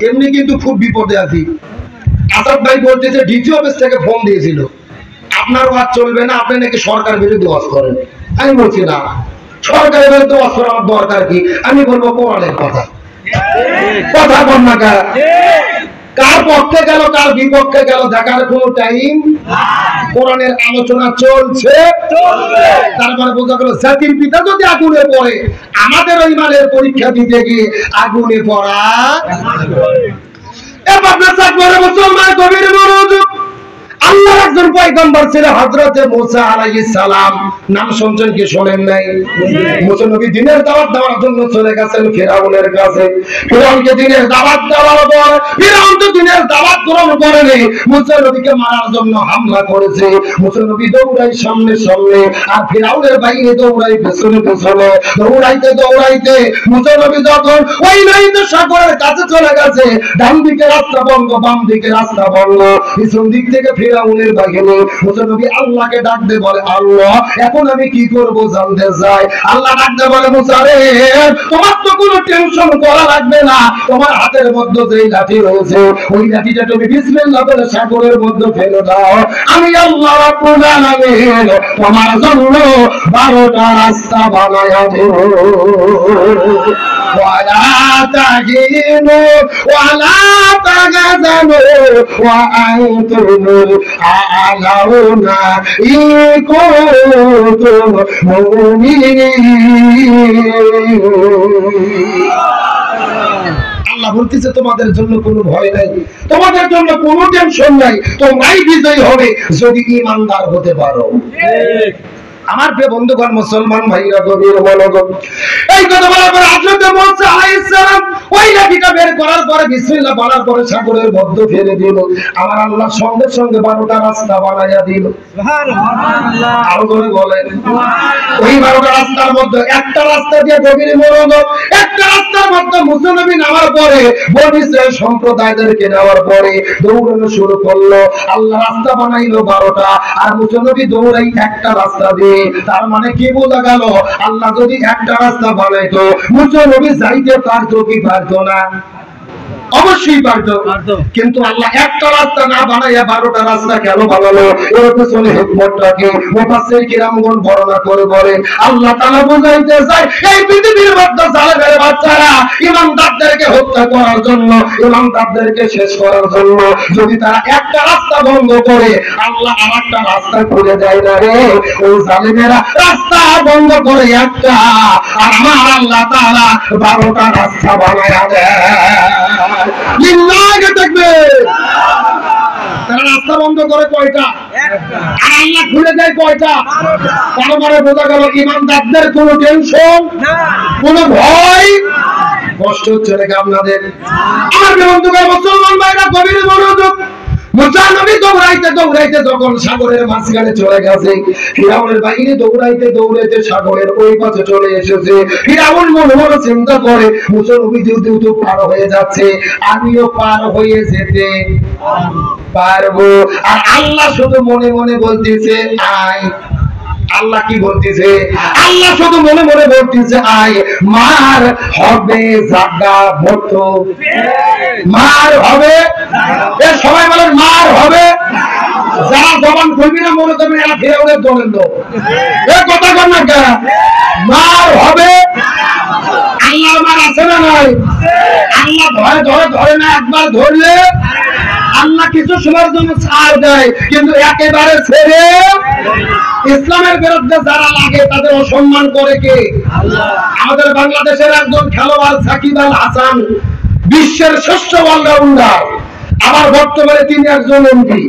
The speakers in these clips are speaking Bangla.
এমনি কিন্তু খুব বিপদে আছি। আসাদ ভাই বলতেছে ডিসি অফিস থেকে ফোন দিয়েছিল, আপনার ওয়াজ চলবে না, আপনি নাকি সরকার বিরুদ্ধে ওয়াজ করেন। আমি বলছি না, সরকারের বিরুদ্ধে ওয়াজ করার আমার দরকার কি? আমি বলবো কোরআনের কথা। কথা বল না, কার পক্ষে গেল কার বিপক্ষে গেল দেখার কোনো টাইম। কোরআনের আলোচনা চলছে, তারপরে বোঝা গেল জাতির পিতা যদি আগুনে পড়ে, আমাদের ওই মানের পরীক্ষা দিতে গিয়ে আগুনে পড়া। এবার মুসলমান গভীর মনোযোগ। আল্লাহর একজন পয়গম্বর ছিল হযরতে মুসা আলাইহিস সালাম, নাম শুনছেন কি শোনেন নাই? মুসা নবী দিনের দাওয়াত দেওয়ার জন্য চলে গেছেন ফিরাউনের কাছে। ফিরাউনকে দিনের দাওয়াত দেওয়ার পর ফিরাউন তো দিনের দাওয়াত গ্রহণ করেনি, মুসা নবীকে মারার জন্য হামলা করেছে। মুসা নবী দৌড়ায় সামনে সামনে, আর ফিরাউনের বাহিনী দৌড়ায় পেছনে পেছনে। দৌড়াইতে দৌড়াইতে মুসা নবী যখন ওই নদীতে সাগরের কাছে চলে গেছে, ডান দিকে রাস্তা বন্ধ, বাম দিকে রাস্তা বন্ধ, পিছন দিক থেকে ফিরাউনের বাহিনী। মুসা নবী আল্লাহকে ডাক দিয়ে বলে, আল্লাহ এখন আমি কি করব জানতে চাই। আল্লাহ ডাক দিয়ে বলে, মুসা রে, তোমার তো কোনো টেনশন করা লাগবে না, তোমার হাতের মধ্যে যেই লাঠি রয়েছে ওই লাঠিটা তুমি বিসমিল্লাহ বলে সাগরের মধ্যে ফেলে দাও। আমি আল্লাহ রাব্বুল আলামিন তোমার জন্য 12টা রাস্তা বানায়া দেব। ওয়ালা তাহিনু ওয়ালা তাহজানু ওয়া আনতুমুল আ'লাউনা ইন কুনতুম মুমিনিন। আল্লাহ বলতেছে তোমাদের জন্য কোনো ভয় নাই, তোমাদের জন্য কোনো টেনশন নাই, তোমরাই বিজয়ী হবে যদি ঈমানদার হতে পারো। আমার প্রিয় বন্ধুগণ, মুসলমান ভাইরা গভীর মনোযোগ। এই কথা বলার পর হযরত মুসা আলাইহিস সালাম ওই লাঠিটা বের করার পরে বিসমিল্লাহ বলার পরে সাগরের মধ্যে ফেলে দিল। আমার আল্লাহ সঙ্গে সঙ্গে 12টা রাস্তা বানায়া দিল। সুবহানাল্লাহ। আরো জোরে বলেন। ওই 12টা রাস্তার মধ্যে একটা রাস্তা দিয়ে গভীর মনোযোগ, একটা রাস্তার মধ্যে মুসা নবী নামার পরে বনী ইসরাইল সম্প্রদায়দেরকে নেওয়ার পরে দৌড়ানো শুরু করলো। আল্লাহ রাস্তা বানাইলো 12টা, আর মুসা নবী দৌড়াই একটা রাস্তা দিয়ে। তার মানে কি বোঝা গেল? আল্লাহ যদি একটা রাস্তা বানাইতো, মুসা নবী যাইতে পারতো কি পারতো না? অবশ্যই পারতো, কিন্তু আল্লাহ একটা রাস্তা না বানাইয়া 12টা রাস্তা কেন বানালো? এর পেছনে হিকমতটা কি? মুফাসসির কিরামগণ বর্ণনা করে বলেন, আল্লাহ তাআলা বুঝাইতে চায় এই পৃথিবীর মধ্যে জালেমের বাচ্চারা ঈমানদারদেরকে হত্যা করার জন্য, ঈমানদারদেরকে শেষ করার জন্য যদি তারা একটা রাস্তা বন্ধ করে আল্লাহ আরেকটা রাস্তা খুলে দেয় না রে। ওই জালেমেরা রাস্তা বন্ধ করে একটা, আর আমার আল্লাহ তাআলা 12টা রাস্তা বানায়া দেয়। লিল্লাহি তাকবীর। তারা রাস্তা বন্ধ করে কয়টা? একটা। আর আল্লাহ খুলে দেয় কয়টা? 12টা। তারপরে বোঝা গেল ঈমানদারদের কোনো টেনশন না, কোনো ভয় কষ্ট হচ্ছে নাকি আপনাদের? আমার বন্ধুগণ, মুসলমান ভাইরা গভীর মনোযোগ। মুসা নবী দৌড়াইতে দৌড়াইতে যখন সাগরের মাঝখানে চলে গেছে, ফিরাউনের বাহিনী দৌড়াইতে দৌড়াইতে সাগরের ওই পাশে চলে এসেছে। ফিরাউন মনে মনে চিন্তা করে, মুসা নবী যেহেতু পার হয়ে যাচ্ছে, আমিও পার হয়ে যেতে পারবো। আর আল্লাহ শুধু মনে মনে বলতেছে আয়। আল্লাহ কি বলতেছে? আল্লাহ শুধু মনে মনে বলতেছে আয়। মার হবে জায়গা মতো, মার হবে। এর সবাই বলেন মার হবে। যারা জবান খুলবি না মনে করবেন এরা ফিরাউনের দলের লোক। এ কথা কর না কেন? মার হবে। আল্লাহর মার আছে না নাই? আল্লাহ ধরে ধরে ধরে না, একবার ধরলে আল্লাহ কিছু সময়ের জন্য ছাড় দেয়, কিন্তু একেবারে ছেড়ে। ইসলামের বিরুদ্ধে যারা লাগে তাদের অসম্মান করে কে? আল্লাহ। আমাদের বাংলাদেশের একজন খেলোয়াড় সাকিব আল হাসান বিশ্বের শ্রেষ্ঠ অলরাউন্ডার, আবার বর্তমানে তিনি একজন এমপি।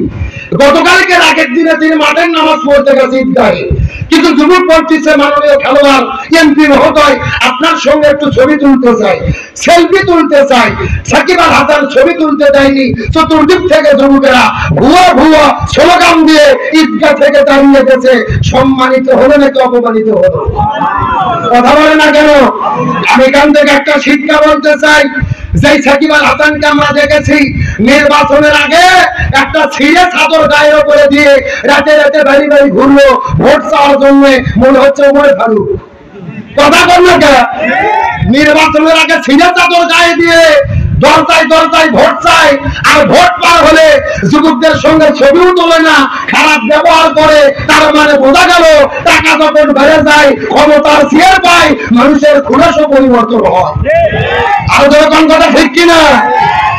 গতকালকে আগের দিনে তিনি মাঠের নামাজ পড়তে গেছে ঈদগাহে, কিন্তু যুবক বলতেছে মাননীয় খেলোয়াড় এমপি মহোদয় আপনার সঙ্গে একটু ছবি তুলতে চাই, সেলফি তুলতে চাই। সাকিব আল হাসান ছবি তুলতে দেয়নি। চতুর্দিক থেকে যুবকেরা ভুয়া ভুয়া স্লোগান দিয়ে ঈদগাহ থেকে দাঁড়িয়ে গেছে। সম্মানিত হলো নাকি অপমানিত হলো? কথা বলে না কেন? আমি এখান থেকে একটা শিক্ষা বলতে চাই। যেই সাকিব আল হাসানকে আমরা দেখেছি নির্বাচনের আগে একটা ছিঁড়ে চাদর গায়ের উপরে দিয়ে রাতে রাতে বাড়ি বাড়ি ঘুরলো ভোট চাওয়ার জন্য, মনে হচ্ছে ওমর ফারুক। কথা বল না কেন? নির্বাচনের আগে ছিঁড়ে চাদর গায়ে দিয়ে দরজায় দরজায় ভোট চায়, আর ভোট পার হলে যুবকদের সঙ্গে ছবিও তোলে না, খারাপ ব্যবহার করে। তার মানে বোঝা গেল টাকা যখন বেড়ে যায়, ক্ষমতার চেয়ার পায়, মানুষের খুনাসও পরিবর্তন হয়। আর যখন কথা ঠিক কিনা?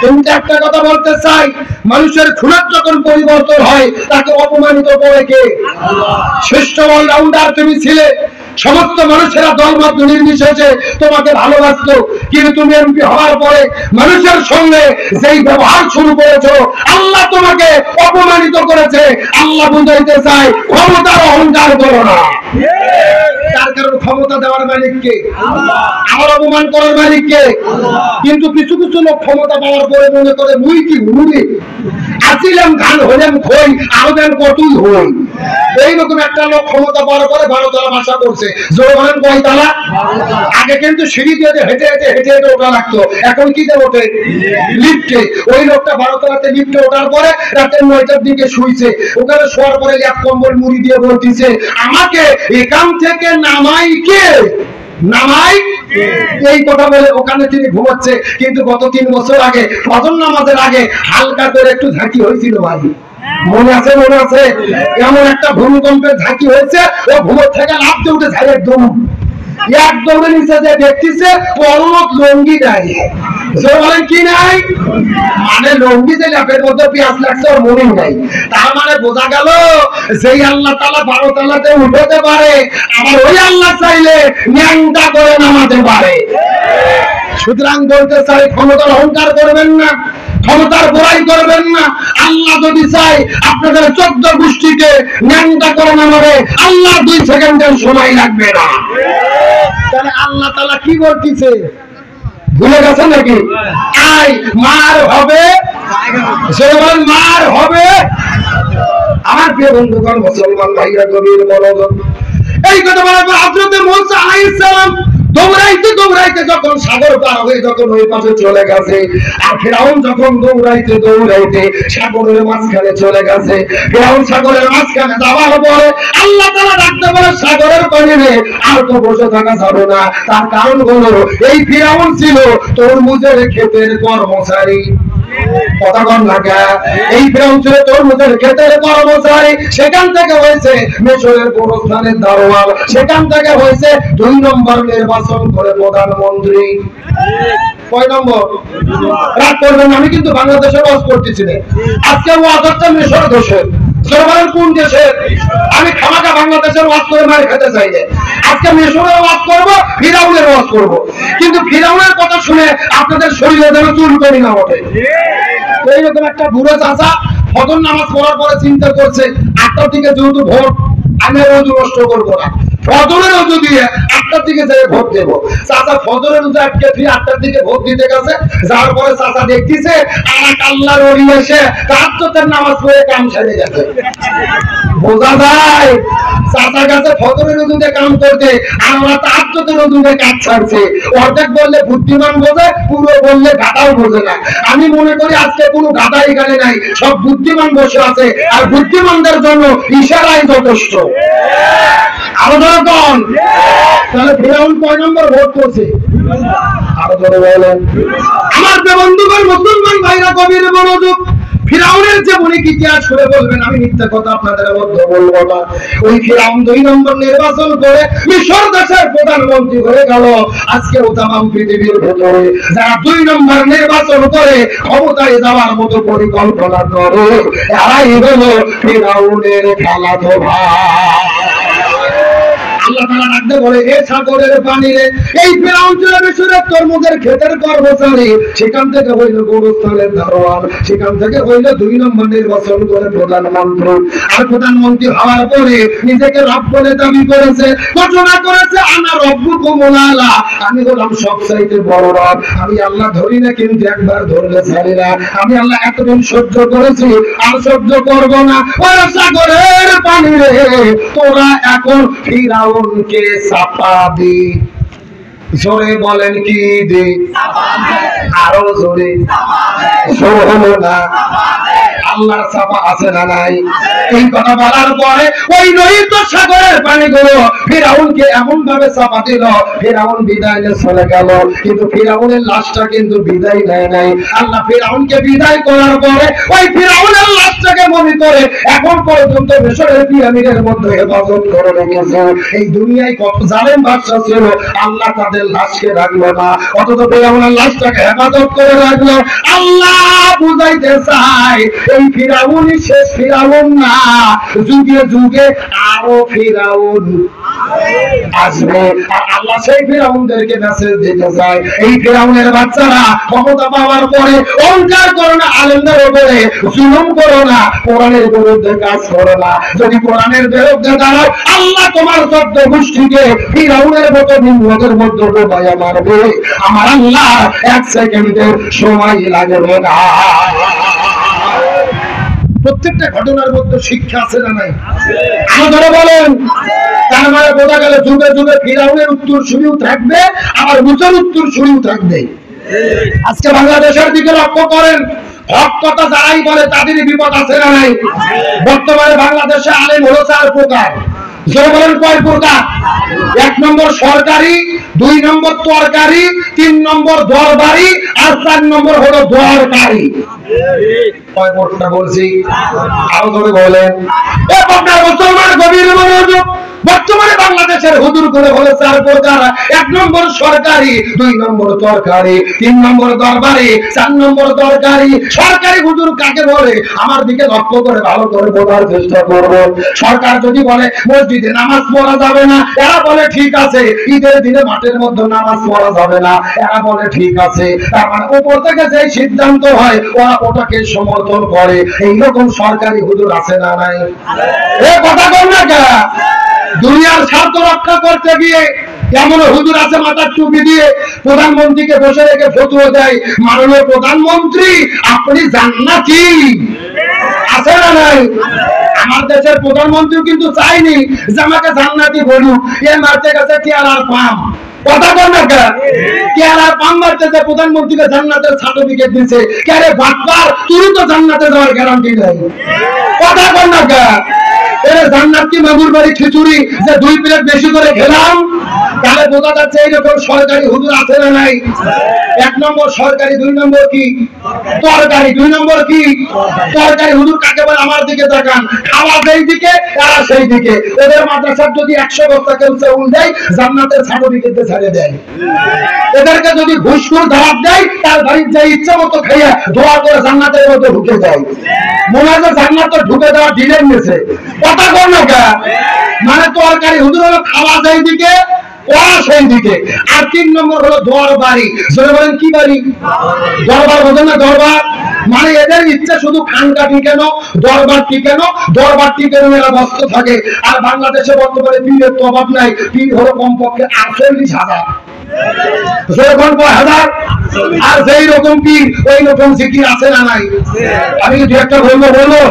কিন্তু একটা কথা বলতে চাই, মানুষের খুনার যখন পরিবর্তন হয়, তাকে অপমানিত করে কে? শ্রেষ্ঠ অলরাউন্ডার তুমি ছিলে, সমস্ত মানুষেরা দলমত নির্বিশেষে তোমাকে ভালোবাসত, কিন্তু তুমি এমপি হওয়ার পরে মানুষের সঙ্গে যেই ব্যবহার শুরু করেছো, আল্লাহ তোমাকে অপমানিত করেছে। আল্লাহ বুঝাইতে চায় ক্ষমতার অহংকার করো না। তার কারণ ক্ষমতা দেওয়ার মালিককে, আমার অপমান করার মালিককে। কিন্তু কিছু কিছু লোক ক্ষমতা পাওয়ার পরে মনে করে মুই কি হুড়ি আসিলাম ধান হইলাম খই আরো দেন কতই হই। এইরকম একটা লোক ক্ষমতা পাওয়ার পরে 12 তলা বাসা করছে। জোর বলেন কয় তালা? আগে কিন্তু সিঁড়ি দিয়ে হেঁটে হেঁটে হেঁটে হেঁটে ওঠা লাগতো, এখন কি দিয়ে ওঠে? লিফটে। ওই লোকটা 12 তলাতে লিফটে ওঠার পরে রাতের 9টার দিকে শুইছে। ওখানে শোয়ার পরে এক কম্বল মুড়ি দিয়ে বলতেছে, আমাকে এখান থেকে নামাই কে? নামাই এই কথা বলে ওখানে তিনি ঘুমাচ্ছে। কিন্তু গত 3 বছর আগে ফজর নামাজের আগে হালকা করে একটু ঝাঁকি হয়েছিল ভাই, মনে আছে? মনে আছে? এমন একটা ভূমিকম্পের ঝাঁকি হয়েছে, ও ঘুমোর থেকে লাফতে উঠে যায় একদমে নিচে যে দেখতেছে পরলোক লঙ্গি নাই। বলেন কি নাই? মানে লঙ্গি যে ল্যাপের মধ্যে পেঁয়াজ লাগছে ওর মনে নাই। তার মানে বোঝা গেল যেই আল্লাহ তাআলা 12 তলাতে উঠাতে পারে, আবার ওই আল্লাহ চাইলে ন্যাংটা করে নামাতে পারে। সুতরাং বলতে চাই ক্ষমতার অহংকার করবেন না, ক্ষমতার বড়াই করবেন না। আল্লাহ যদি চাই আপনাদের 14 গোষ্ঠীকে ন্যাংটা করে নামাবে, আল্লাহ 2 সেকেন্ডের সময় লাগবে না। তাহলে আল্লাহ তাআলা কি বলতেছে ভুলে গেছেন নাকি? আই মার হবে, যেমন মার হবে। আমার প্রিয় বন্ধুগণ, মুসলমান ভাইরা গভীর মনোযোগ। এই কথা বলার পর হযরত মুসা আলাইহিস সালাম দৌড়াইতে দৌড়াইতে যখন সাগর পার হয়ে যখন ওই পাশে চলে গেছে, আর ফিরাউন যখন দৌড়াইতে দৌড়াইতে সাগরের মাঝখানে চলে গেছে। ফিরাউন সাগরের মাঝখানে যাওয়ার পরে আল্লাহ তাআলা ডাকতে বলে, সাগরের পানিতে আর তো বসে থাকা যাবে না। তার কারণ হলো এই ফিরাউন ছিল তরমুজের ক্ষেতের কর্মচারী। কথা কম লাগা, এই ফিরাউন ছিল তরমুজের ক্ষেতের কর্মচারী। সেখান থেকে হয়েছে মিশরের গোরস্থানের দারোয়ান, সেখান থেকে হয়েছে 2 নম্বর নির্বাচন করে প্রধানমন্ত্রী। কয় নম্বর? রাগ করবেন, আমি কিন্তু বাংলাদেশে ওয়াজ করতেছি না, আজকে ওয়াজ হচ্ছে মিশর দেশের। কোন দেশের? আমি খামাকা বাংলাদেশের ওয়াজ করে মার খেতে চাই না। আজকে মিশরের ওয়াজ করব, ফিরাউনের ওয়াজ করব। কিন্তু ফিরাউনের কথা শুনে আপনাদের শরীরে যেন চুল করি না ওঠে। এইরকম একটা বুড়ো চাচা ফজর নামাজ পড়ার পরে চিন্তা করছে, 8টার দিকে যেহেতু ভোট, আমি রোজ নষ্ট করবো না, ফজরের রোজু দিয়ে 8টার দিকে যেয়ে ভোট দেব। চাচা ফজরের রোজু আটকে ফিরে 8টার দিকে ভোট দিতে গেছে। যাওয়ার পরে চাচা দেখতেছে আর আল্লাহর ওলি এসে তাহাজ্জুদের নামাজ পড়ে কাম সেরে গেছে। বোঝা যায় চাচার কাছে ফজরের রোজুতে কাম করতে, আমরা তাহাজ্জুদের রোজুতে কাজ ছাড়ছে। অর্ধেক বললে বুদ্ধিমান বোঝে, পুরো বললে গাধাও বোঝে না। আমি মনে করি আজকে কোনো গাধা এখানে নাই, সব বুদ্ধিমান বসে আছে, আর বুদ্ধিমানদের জন্য ইশারাই যথেষ্ট। আরো ধরে কন, তাহলে ফিরাউন কয় নম্বর ভোট করছে? আরো ধরে বলেন। আমার বন্ধুগণ, মুসলমান ভাইরা গভীর মনোযোগ। ফিরাউনের যে অনেক ইতিহাস করে বলবেন, আমি মিথ্যা কথা আপনাদের মধ্যে বলবো না। ওই ফিরাউন 2 নম্বর নির্বাচন করে মিশর দেশের প্রধানমন্ত্রী হয়ে গেল। আজকে তামাম পৃথিবীর ভেতরে যারা 2 নম্বর নির্বাচন করে ক্ষমতায় যাওয়ার মতো পরিকল্পনা করে, এরাই হলো ফিরাউনের খালাতো ভাই। আল্লাহ তাআলা ডাকতে বলে, এ সাগরের পানি রে, এই ফিরাউন ছিল মিশরের তরমুজের ক্ষেতের কর্মচারী, সেখান থেকে হইল গোরস্থানের দারোয়ান, সেখান থেকে হইল 2 নম্বর নির্বাচন করে প্রধানমন্ত্রী। আর প্রধানমন্ত্রী হওয়ার পরে নিজেকে রব বলে দাবি করেছে, ঘোষণা করেছে, আনা রব্বুকুমুল আলা, আমি হলাম সবচাইতে বড় রব। আমি আল্লাহ ধরি না, কিন্তু একবার ধরলে ছাড়ি না। আমি আল্লাহ এতদিন সহ্য করেছি, আর সহ্য করব না। ওই সাগরের পানি রে, তোরা এখন ফিরাউনকে চাপা দি। জোরে বলেন কি দি? আরো জোরে। না আল্লাহর ছাপা আছে না নাই? এই কথা বলার পরে ওই লোহিত সাগরের পানিগুলো ফিরাউনকে এমন ভাবে চাপা দিল, ফিরাউন বিদায় নিয়ে চলে গেল। কিন্তু ফিরাউনের লাশটা কিন্তু বিদায় নেয় নাই। আল্লাহ ফিরাউনকে বিদায় করার পরে ওই ফিরাউনের লাশটাকে মনে করে এখন পর্যন্ত মিশরের পিরামিডের মধ্যে হেফাজত করে রেখেছে। এই দুনিয়ায় কত জালেম বাদশা ছিল, আল্লাহ তাদের লাশকে রাখলো না, অথচ ফিরাউনের লাশটাকে হেফাজত করে রাখলো। আল্লাহ বুঝাইতে চায় এই ফিরাউনই শেষ ফিরাউন না, যুগে যুগে আরো ফিরাউন আসবে। আর আল্লাহ সেই ফিরাউনদেরকে মেসেজ দিতে চায়, এই ফিরাউনের বাচ্চারা ক্ষমতা পাওয়ার পরে অহংকার করো না, আলেমদের উপরে জুলুম করো না, কোরআনের বিরুদ্ধে কাজ করো না। যদি কোরআনের বিরুদ্ধে দাঁড়াও, আল্লাহ তোমার 14 গোষ্ঠীকে ফিরাউনের মতো নিম্নদের মধ্যে ডুবাইয়া মারবে। আমার আল্লাহ 1 সেকেন্ডের সময় লাগবে না। প্রত্যেকটা ঘটনার মধ্যে শিক্ষা আছে না নাই? আপনারা বলেন। তার মানে বোঝা গেল যুগে যুগে ফিরাউনের উত্তর শুরু থাকবে, আবার মুসার উত্তর শুরু থাকবে। আজকে বাংলাদেশের দিকে লক্ষ্য করেন, হক কথা যারাই বলে তাদেরই বিপদ আছে না নাই? বর্তমানে বাংলাদেশে আলেম হলো 4 প্রকার। জোরে বলেন কয় প্রকার? 1 নম্বর সরকারি, 2 নম্বর তরকারি, 3 নম্বর দরবারি, আর 4 নম্বর হলো দরকারি। কয় প্রকার বলছি? আরো ধরে বলেন। এ আপনার মুসলমান গভীর মনোযোগ। বর্তমানে বাংলাদেশের হুজুর করে হলো 4 প্রকার। 1 নম্বর সরকারি, 2 নম্বর তরকারি, 3 নম্বর দরবারি, 4 নম্বর দরকারি। সরকারি হুজুর কাকে বলে? আমার দিকে লক্ষ্য করে ভালো করে বোঝার চেষ্টা করবেন। সরকার যদি বলে মসজিদে নামাজ পড়া যাবে না, এরা বলে ঠিক আছে। ঈদের দিনে মাঠের মধ্যে নামাজ পড়া যাবে না, এরা বলে ঠিক আছে। তার মানে উপর থেকে যে সিদ্ধান্ত হয় ওরা ওটাকে সমর্থন করে। এইরকম সরকারি হুজুর আছে না নাই? এ কথা বল না কে? দুনিয়ার স্বার্থ রক্ষা করতে গিয়ে এমন হুজুর আছে মাথার টুপি দিয়ে প্রধানমন্ত্রীকে বসে রেখে ফতোয়া দেয়, মাননীয় প্রধানমন্ত্রী আপনি জান্নাতি। আছে না নাই? আমার দেশের প্রধানমন্ত্রী কিন্তু চাইনি যে আমাকে জান্নাতি বলুক। এ মারতে গেছে কেয়ার পাম। কথা বল না কে? কেয়ার পাম মারতেছে, প্রধানমন্ত্রীকে জান্নাতের সার্টিফিকেট দিচ্ছে। কেরে বাটপার, তুই তো জান্নাতে যাওয়ার গ্যারান্টি নাই। কথা বল না কে? জান্নাত কি মাগুর বাড়ি খিচুড়ি যে 2 প্লেট বেশি করে খেলাম? তাহলে বোঝা যাচ্ছে এইরকম সরকারি হুজুর আছে না নাই? 1 নম্বর সরকারি, 2 নম্বর কি তরকারি, 2 নম্বর কি তরকারি। হুজুর কাকে বলে? আমার দিকে তাকান। খাওয়া যেই দিকে তারা সেই দিকে। ওদের মাদ্রাসার যদি 100 বস্তা কেউ চাউল দেয়, জান্নাতের সার্টিফিকেট দিয়ে ছেড়ে দেয়। এদেরকে যদি ঘুষখোর দাওয়াত দেয়, তার বাড়ির যে ইচ্ছা মতো খেয়ে দোয়া করে জান্নাতের মধ্যে ঢুকে যায়। মনে হয় জান্নাতে ঢুকে যাওয়া ডিলেন নিয়েছে। কথা বল না কে? মানে তরকারি হুজুর হলো খাওয়া যেই দিকে ওরা সেই দিকে। আর 3 নম্বর হলো দরবারি। জোরে বলেন কি বাড়ি? দরবার। বোঝেন না? দরবার মানে এদের ইচ্ছা শুধু খানকাটি কেন, দরবার কেন, দরবার কেন এরা ব্যস্ত থাকে। আর বাংলাদেশে বর্তমানে পীরের তো অভাব নাই। পীর হলো কমপক্ষে 48,000। আর যেই রকম পীর ওই রকম জিকির আছে না নাই? আমি দু একটা বলবো।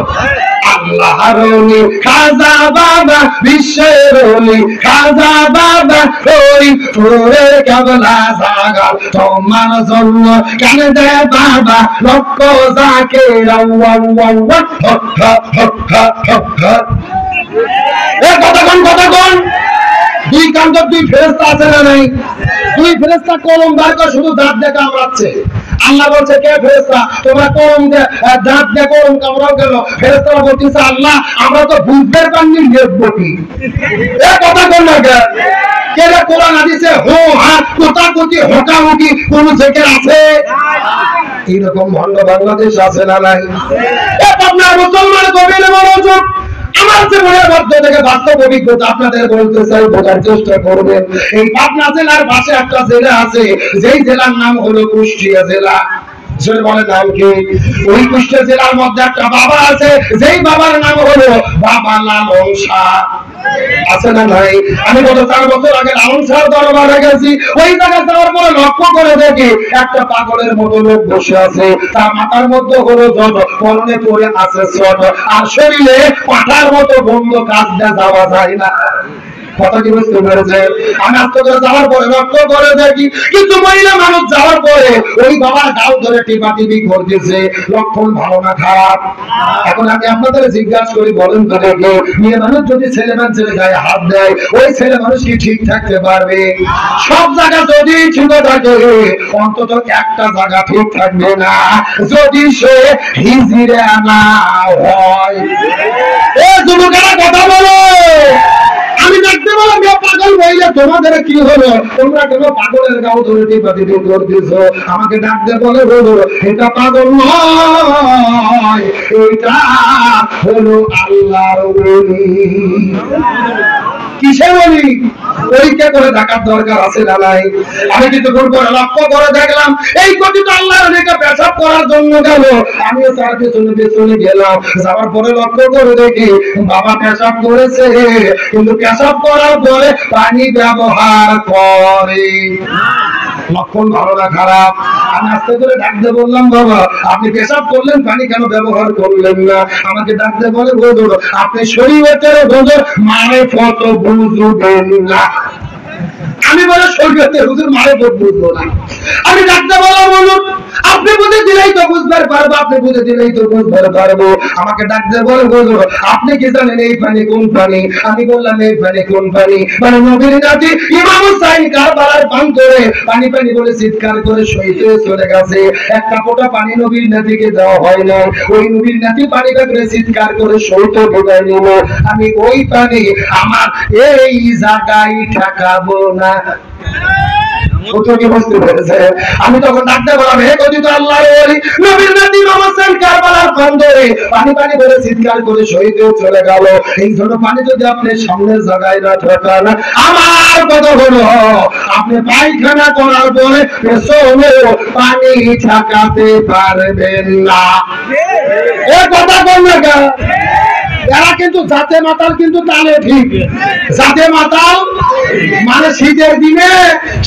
আল্লাহর ওলি খাজা বাবা, বিশ্বের ওলি খাজা বাবা, ওই পুরে কেবলা জাগাল তোমার জন্য কেন দে বাবা লক্ষ জাকির। কতক্ষণ 2 কান্ত 2 ফেরেশতা আছে না নাই? 2 ফেরেশতা কলম বার করে শুধু দাঁত দিয়ে কামড়াচ্ছে। আল্লাহ বলছে কে ফেরেশতা? তোমরা কলম দিয়ে দাঁত দিয়ে কলম কামড়াও কেন? ফেরেশতারা বলতেছে আল্লাহ আমরা তো বুঝতে পারিনি লিখবো কি। এ কথা বল না কে? কেরা কোরআন হাদিসে হো হা কোতাকুতি হোকাহুকি কোন জিকির আছে? এইরকম ভণ্ড বাংলাদেশ আছে না নাই? এ আপনার মুসলমান গভীর মনোযোগ। আমার জীবনের মধ্য থেকে বাস্তব অভিজ্ঞতা আপনাদের বলতে চাই, বোঝার চেষ্টা করবেন। এই পাবনা জেলার পাশে একটা জেলা আছে, যেই জেলার নাম হলো কুষ্টিয়া জেলা। বলে নাম কি? ওই কুষ্টিয়া জেলার মধ্যে একটা বাবা আছে, যেই বাবার নাম হলো বাবা লালন শাহ। আছে না নাই? আমি গত 4 বছর আগে লালন শাহ দরবারে গেছি। ওই জায়গায় যাওয়ার পরে লক্ষ্য করে দেখি একটা পাগলের মতো লোক বসে আছে। তার মাথার মধ্যে হলো জট, পরনে পরে আছে শট, আর শরীরে পাঠার মতো বন্ধ, কাজ দিয়ে যাওয়া যায় না। কথা কি বুঝতে পেরেছেন? আমি আস্তে করে যাওয়ার পরে লক্ষ্য করে দেখি কিছু মহিলা মানুষ যাওয়ার পরে ওই বাবার গাল ধরে টিপাটিপি করতেছে। লক্ষণ ভালো না খারাপ? এখন আমি আপনাদের জিজ্ঞাসা করি, বলেন তো দেখে, মেয়ে মানুষ যদি ছেলে মানুষের গায়ে হাত দেয়, ওই ছেলে মানুষ কি ঠিক থাকতে পারবে? সব জায়গা যদি ঠিক থাকে, অন্তত একটা জায়গা ঠিক থাকবে না, যদি সে হিজড়ে না হয়। এ যুবকেরা কথা বলো। আমি দেখতে পেলাম পাগল মহিলা, তোমাদের কি হলো? তোমরা কেন পাগলের গাও ধরে টিপাটিপি করতেছো? আমাকে ডাকতে বলে, হলো এটা পাগল নয়, এটা হলো আল্লাহর ওলি। কিসে বলি? পরীক্ষা করে দেখার দরকার আছে না নাই? আমি কিছুক্ষণ পরে লক্ষ্য করে দেখলাম এই কথিত আল্লাহর ওলিকে পেশাব করার জন্য গেল, আমিও তার পেছনে পেছনে গেলাম। যাওয়ার পরে লক্ষ্য করে দেখি বাবা পেশাব করেছে, কিন্তু পেশাব করার পরে পানি ব্যবহার করে। লক্ষণ ভালো না খারাপ? আমি আস্তে করে ডাকতে বললাম, বাবা আপনি পেশাব করলেন, পানি কেন ব্যবহার করলেন না? আমাকে ডাকতে বলে, হুজুর আপনি শরীয়তের হুজুর মানে ফত বুঝবেন না। আমি বলে শরীয়তের হুজুর মানে ফত বুঝবো না। আমি ডাকতে বললাম, হুজুর আপনি বুঝে দিলেই তো বুঝতে পারবো, আপনি বুঝে দিলেই তো বুঝতে পারবো। আমাকে ডাকতে বলে, হুজুর আপনি কি জানেন এই পানি কোন পানি? আমি বললাম এই পানি কোন পানি? মানে নবীর নাতি ইমাম হুসাইন কারবালার পান করে পানি পানি বলে চিৎকার করে শহীদ হয়ে চলে গেছে। একটা ফোঁটা পানি নবীর নাতিকে দেওয়া হয় না, ওই নবীর নাতি পানি করে চিৎকার করে শহীদ বিদায় নিল। আমি ওই পানি আমার এই জায়গায় ঠেকাবো না। আমি তখন ডাকতে বললাম, হে কথিত আল্লাহর ওলি, নবীর নাতি ইমাম হোসেন কারবালার পান ধরে পানি পানি করে চিৎকার করে শহীদ হয়ে চলে গেল। এই জন্য পানি যদি আপনি সামনের জায়গায় না ঠেকান, আমার কথা হলো আপনি পায়খানা করার পরে পেছনে পানি ঠেকাতে পারবেন না। এ কথা বল না কেন? এরা কিন্তু জাতে মাতাল, কিন্তু তাহলে ঠিক জাতে মাতাল মানে শীতের দিনে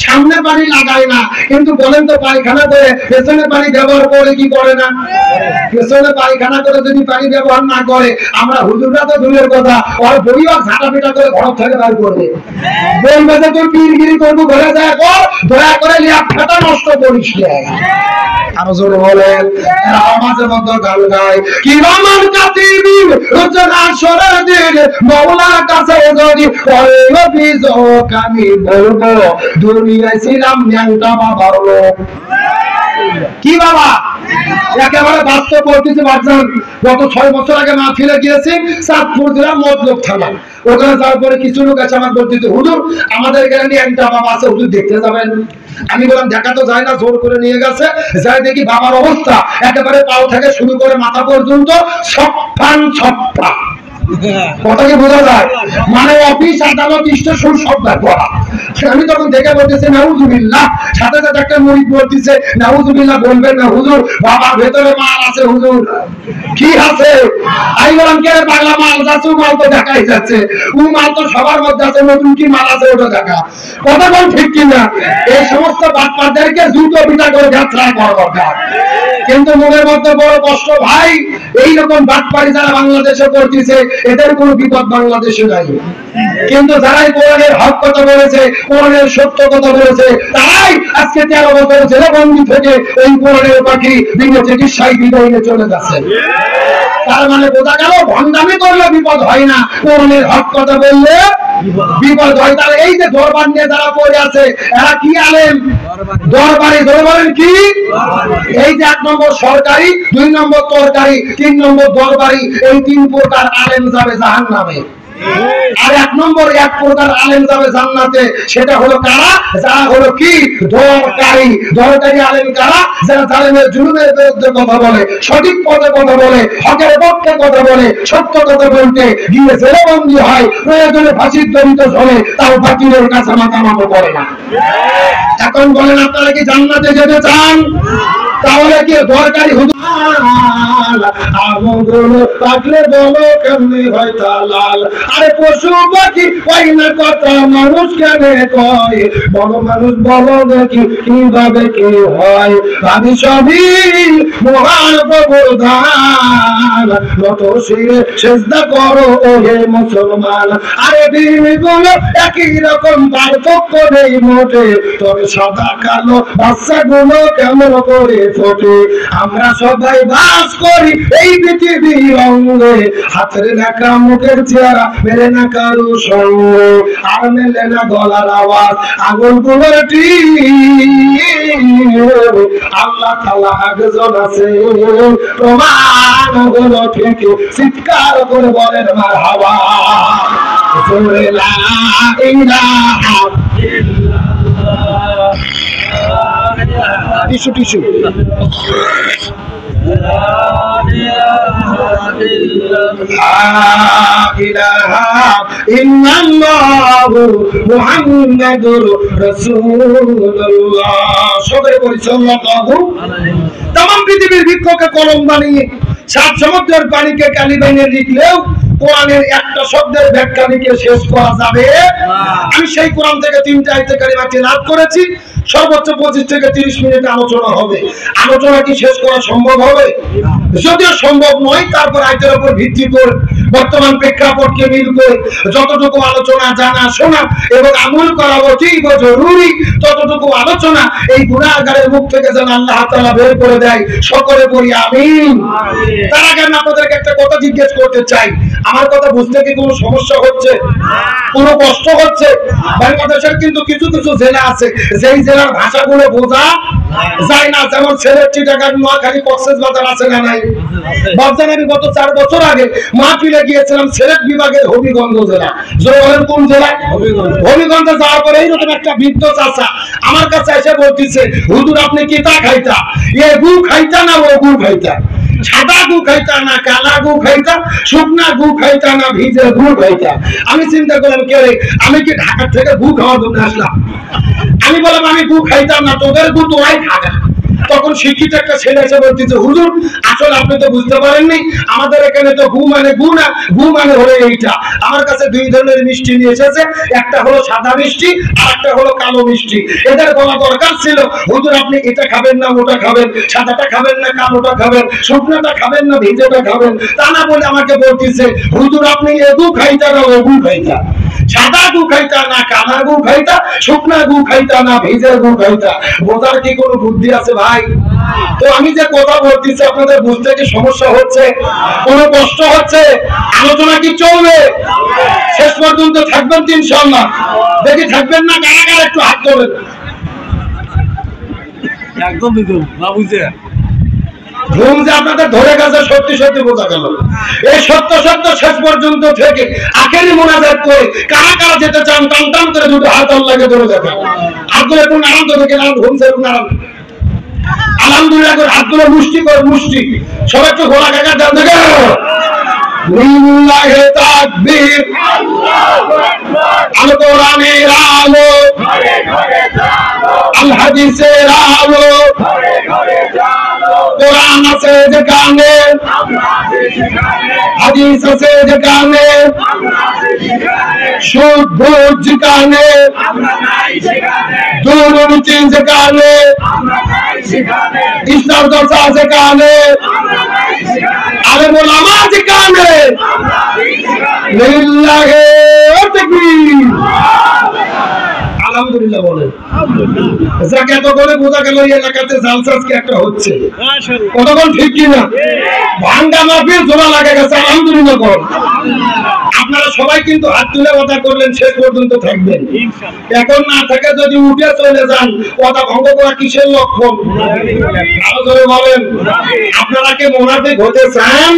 সামনে পানি লাগায় না, কিন্তু বলেন তো পায়খানা করে পেছনে পানি ব্যবহার করে কি করে না? পেছনে পায়খানা করে যদি পানি ব্যবহার না করে, আমরা হুজুররা তো দূরের কথা, ওর বইও ঝাঁটা পিটা করে ঘর থেকে বের করবে, বলবে যে তুই পীরগিরি করবো, ঘরে যায় কর, দয়া করে ল্যাপটা নষ্ট করিস না। আরো জোরে বলেন। আমাদের মধ্যে গান গায়, কি রমান কাতিবিন রচনা সরে দিন মওলার কাছে যদি করে অভিযোগ আমি বলবো দুনিয়ায় ছিলাম ন্যাংটা বাবার লোক। কি বাবা একেবারে বাস্তব বলতেছি। বাচ্চান গত 6 বছর আগে মাহফিলে গিয়েছি চাঁদপুর জেলা মতলব থানা। ওখানে যাওয়ার পরে কিছু লোক আছে আমার বলতেছে, হুজুর আমাদের এখানে ন্যাংটা বাবা আছে, হুজুর দেখতে যাবেন? আমি বললাম দেখা তো যায় না, জোর করে নিয়ে গেছে। যাই দেখি বাবার অবস্থা একেবারে পাও থেকে শুরু করে মাথা পর্যন্ত ছপ্পান ছপ্পা। কথা কি বোঝা যায়? মানে অফিস আদালত স্টেশন সব করা। আমি তখন দেখে বলতেছি নাউজুবিল্লাহ, সাথে সাথে একটা মুরিদ বলতেছে নাউজুবিল্লাহ বলবেন না হুজুর, বাবার ভেতরে মাল আছে হুজুর। কি আছে? আমি বললাম কে বাংলা মাল যাচ্ছে, মাল তো দেখাই যাচ্ছে, ও মাল তো সবার মধ্যে আছে, নতুন কি মাল আছে ওটা দেখা। কথা বল ঠিক কিনা? এই সমস্ত বাটপারদেরকে জুতো পিটা করে যাত্রা করা দরকার। কিন্তু মনের মধ্যে বড় কষ্ট ভাই, এইরকম বাটপারি যারা বাংলাদেশে করতেছে এদের কোনো বিপদ বাংলাদেশে নাই। কিন্তু যারাই কোরআনের হক কথা বলেছে, কোরআনের সত্য কথা বলেছে, তারাই আজকে 13 বছর জেলবন্দি থেকে এই কোরআনের পাখি বিনা চিকিৎসায় বিদায় নিয়ে চলে যাচ্ছে। তার মানে বোঝা গেল ভণ্ডামি করলে বিপদ হয় না, কোরআনের হক কথা বললে বিপদ হয়। তাহলে এই যে দরবার নিয়ে যারা পড়ে আছে এরা কি আলেম? দরবারি। দরবারের কি? এই যে 1 নম্বর সরকারি, 2 নম্বর তরকারি, 3 নম্বর দরবারি, এই 3 প্রকার আলেম যাবে জাহান্নামে। আর 1 নম্বর 1 প্রকার আলেম যাবে জান্নাতে, সেটা হলো কারা? যারা হলো কি দরকারি। দরকারি আলেম কারা? যারা জালেমের জুলুমের বিরুদ্ধে কথা বলে, সঠিক পথে কথা বলে, হকের পক্ষে কথা বলে, সত্য কথা বলতে গিয়ে জেলবন্দি হয়, প্রয়োজনে ফাঁসির দড়িতে ঝোলে, তাও বাতিলের কাছে মাথা নত করে না। এখন বলেন আপনারা কি জান্নাতে যেতে চান? তাহলে কি দরকারি হুজুর আমগুলো থাকলে বলো কেমনি হয় তালাল? আরে পশু পাখি ওই না কথা মানুষ কেন কয়? বড় মানুষ বলো দেখি কিভাবে কি হয়? ভাবি সবই মহান প্রভুর দান, নত শিরে সেজদা করো ওহে মুসলমান। আরে দিনগুলো একই রকম, পার্থক্য নেই মোটে, তবে সাদা কালো বাচ্চাগুলো কেমন করে ফোটে? আমরা সবাই বাস করি এই পৃথিবীর অঙ্গে, হাতের নাকা মুখের চেহারা মেলে না কারো সঙ্গে, আর মেলে না গলার আওয়াজ আঙুলগুলোর আল্লাহ তাআলা একজন আছে, প্রমাণ হলো ঠিক, চিৎকার করে বলেন মারহাবা। লা ইলাহা ইল্লাল্লাহ। Tissue tissue. তামাম পৃথিবীর বৃক্ষকে কলম বানিয়ে 7 সমুদ্রের পানিকে কালি বানিয়ে লিখলেও কোরআনের একটা শব্দের ব্যাখ্যা লিখে শেষ করা যাবে। আমি সেই কোরআন থেকে 3টা আয়াতে কারিমা তেলাওয়াত করেছি। সর্বোচ্চ 25 থেকে 30 মিনিট আলোচনা হবে। আলোচনা কি শেষ করা সম্ভব হবে? যদিও সম্ভব নয়, তারপর আয়াতের উপর ভিত্তি করে বর্তমান প্রেক্ষাপটকে মিল করে যতটুকু আলোচনা জানা শোনা এবং আমল করা অতীব জরুরি, ততটুকু আলোচনা এই গুনাহগারের মুখ থেকে যেন আল্লাহ তাআলা বের করে দেয়। সকলে বলি আমিন। তার আগে আমি আপনাদেরকে একটা কথা জিজ্ঞেস করতে চাই, আমার কথা বুঝতে কি কোনো সমস্যা হচ্ছে? কোনো কষ্ট হচ্ছে? বাংলাদেশের কিন্তু কিছু কিছু জেলা আছে যেই জেলার ভাষাগুলো বোঝা যায় না, যেমন সিলেট, চিটাগাং, নোয়াখালী, কক্সবাজার আছে না নাই? বাজারে আমি গত 4 বছর আগে মাহফিলে গিয়েছিলাম সিলেট বিভাগের হবিগঞ্জ জেলা। জোরের কোন জেলা? হবিগঞ্জে যাওয়ার পরে এইরকম একটা বৃদ্ধ চাচা আমার কাছে এসে বলতেছে, হুজুর আপনি কি তা খাইতা? এ গু খাইতা না ও গু খাইতা? সাদা গু খাইতা না কালা গু খাইতা? শুকনা গু খাইতা না ভিজে গু খাইতা? আমি চিন্তা করলাম কে রে, আমি কি ঢাকা থেকে গু খাওয়ার জন্য আসলাম? আমি বললাম আমি গু খাইতাম না, তোদের গু তোরাই খাগা। তখন শিক্ষিত একটা ছেলে এসে বলতেছে, হুজুর আসলে আপনি তো বুঝতে পারেননি, আমাদের এখানে তো গু মানে গু না, গু মানে হলো এইটা। আমার কাছে 2 ধরনের মিষ্টি নিয়ে এসেছে, একটা হলো সাদা মিষ্টি আর একটা হলো কালো মিষ্টি। এদের বলা দরকার ছিল, হুজুর আপনি এটা খাবেন না ওটা খাবেন, সাদাটা খাবেন না কালোটা খাবেন, শুকনাটা খাবেন না ভিজেটা খাবেন। তা না বলে আমাকে বলতেছে, হুজুর আপনি এ গু খাইতা না ও গু খাইতা? সাদা গু খাইতা না কালা গু খাইতা? শুকনা গু খাইতা না ভিজে গু খাইতা? বোঝার কি কোনো বুদ্ধি আছে ভাই? তো আমি যে কথা বলতেছি আপনাদের বুঝতে কি সমস্যা হচ্ছে? কোনো কষ্ট হচ্ছে? আলোচনা কি চলবে? শেষ পর্যন্ত থাকবেন তো ইনশাআল্লাহ? দেখি থাকবেন না কারা কারা একটু হাত তোলেন। একদম দিদুন না বুঝে ঘুম যে আপনাদের ধরে গেছে সত্যি সত্যি বোঝা গেল। এই সত্য সত্য শেষ পর্যন্ত থেকে আখেরি মোনাজাত করে কারা কারা যেতে চান টান টান করে দুটো হাত আল্লাহকে ধরে দেখেন। হাতগুলো একটু নাড়ান তো দেখে নাড়ান, ঘুমছে একটু নাড়ান। আলহামদুলিল্লাহ করে হাতগুলো মুষ্টি করে মুষ্টি সবাই একটু ঘোড়া কাকা দেন দেখে। লিল্লাহি তাকবীর, আল কোরআনের আলো, আল হাদিসের আলো, কোরআন আছে যেখানে, হাদিস আছে যেখানে, শুদ্ধ যেখানে, দুর্নীতি যেখানে, ইসলাম চর্চা যেখানে, আলেম ওলামা যেখানে, লিল্লাহি তাকবীর। আলহামদুলিল্লাহ বলেন। যাকে এত করে বোঝা গেল এই এলাকাতে জালসাজ কি একটা হচ্ছে, কতক্ষণ ঠিক কিনা? ভাঙ্গা মাহফিল জোড়া লাগা গেছে। আলহামদুলিল্লাহ বলেন। আপনারা সবাই কিন্তু হাত তুলে কথা করলেন, শেষ পর্যন্ত থাকবেন। এখন না থাকে যদি উঠে চলে যান, কথা ভঙ্গ করা কিসের লক্ষণ? আরো জোরে বলেন। আপনারা কি মুনাফিক হতে চান?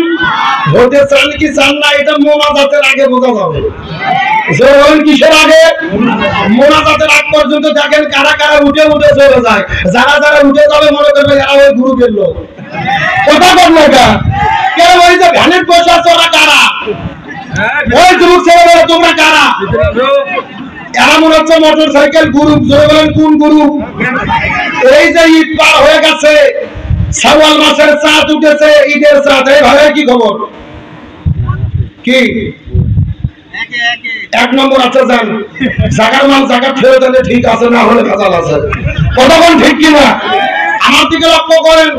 হতে চান কি চান না? এটা মোনাজাতের আগে বোঝা যাবে। কিসের আগে? মোনাজাতের আগ পর্যন্ত দেখেন কারা কারা উঠে উঠে চলে যায়। যারা যারা উঠে যাবে মনে করবে এরা ওই গ্রুপের লোক। কথা বল না কেউ ওই যে ভ্যানের পয়সা চলা কারা? ওই যুবক ছেলেমেয়েরা তোমরা কারা? এরা মনে হচ্ছে মোটর সাইকেল গ্রুপ। জোরে বলেন কোন গ্রুপ? এই যে ঈদ পার হয়ে গেছে, শাওয়াল মাসের চাঁদ উঠেছে, ঈদের চাঁদ। এই ভাই কি খবর? কি এক নম্বর আছে যান, জাগার মাল জাগা ফেরত দিলে ঠিক আছে, না হলে ভেজাল আছে। কতক্ষণ ঠিক কিনা? আমার দিকে লক্ষ্য করেন,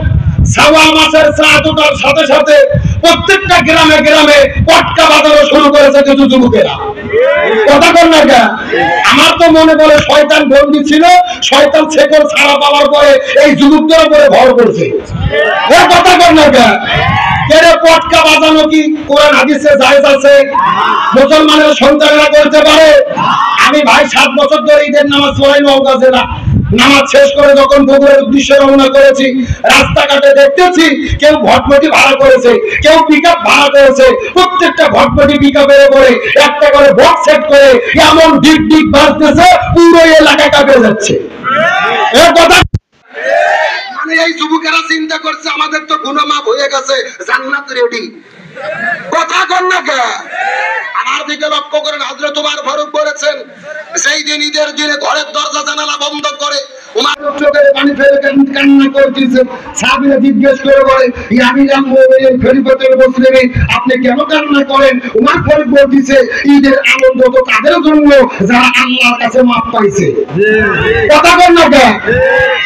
শাওয়াল মাসের চাঁদ ওঠার সাথে সাথে প্রত্যেকটা গ্রামে গ্রামে পটকা বাজানো শুরু করেছে কিছু যুবকেরা। কথা কর না কেন? আমার তো মনে পড়ে শয়তান বন্দী ছিল, শয়তান শেকড় ছাড়া পাওয়ার পরে এই যুবকদের উপরে ভর করছে। কথা কর না কেন? পটকা বাজানো কি কোরআন হাদিসে জায়েজ আছে? মুসলমানের সন্তানরা করতে পারে? আমি ভাই 7 বছর ধরে ঈদের নামাজ পড়াই নওগাঁ জেলা। নামাজ শেষ করে যখন পুকুরের উদ্দেশ্যে রওনা করেছি, রাস্তাঘাটে দেখতেছি কেউ ভটভটি ভাড়া করেছে, কেউ পিকআপ ভাড়া করেছে। প্রত্যেকটা ভটভটি পিকআপের উপরে একটা করে বক্স সেট করে এমন ডিপ ডিপ বাজতেছে, পুরো এলাকা কাঁপে যাচ্ছে। এই কথা মানে এই যুবকেরা চিন্তা করছে আমাদের তো গুনাহ মাফ হয়ে গেছে, জান্নাত রেডি। কথা কর না কে? আমার দিকে লক্ষ্য করেন, হযরত ওমর ফারুক বলেছেন, সেই দিন ঈদের দিনে ঘরের দরজা জানালা বন্ধ করে ওমর চোখের পানি ফেলে কান্না করতেছেন। সাহাবীরা জিজ্ঞেস করে বলে, ইয়া আমিরুল মুমিনিন খলিফাতুল মুসলিমিন, আপনি কেন কান্না করেন? ওমর ফারুক বলতেছে, ঈদের আনন্দ তো তাদের জন্য যারা আল্লাহর কাছে মাফ পাইছে। কথা কর না কে?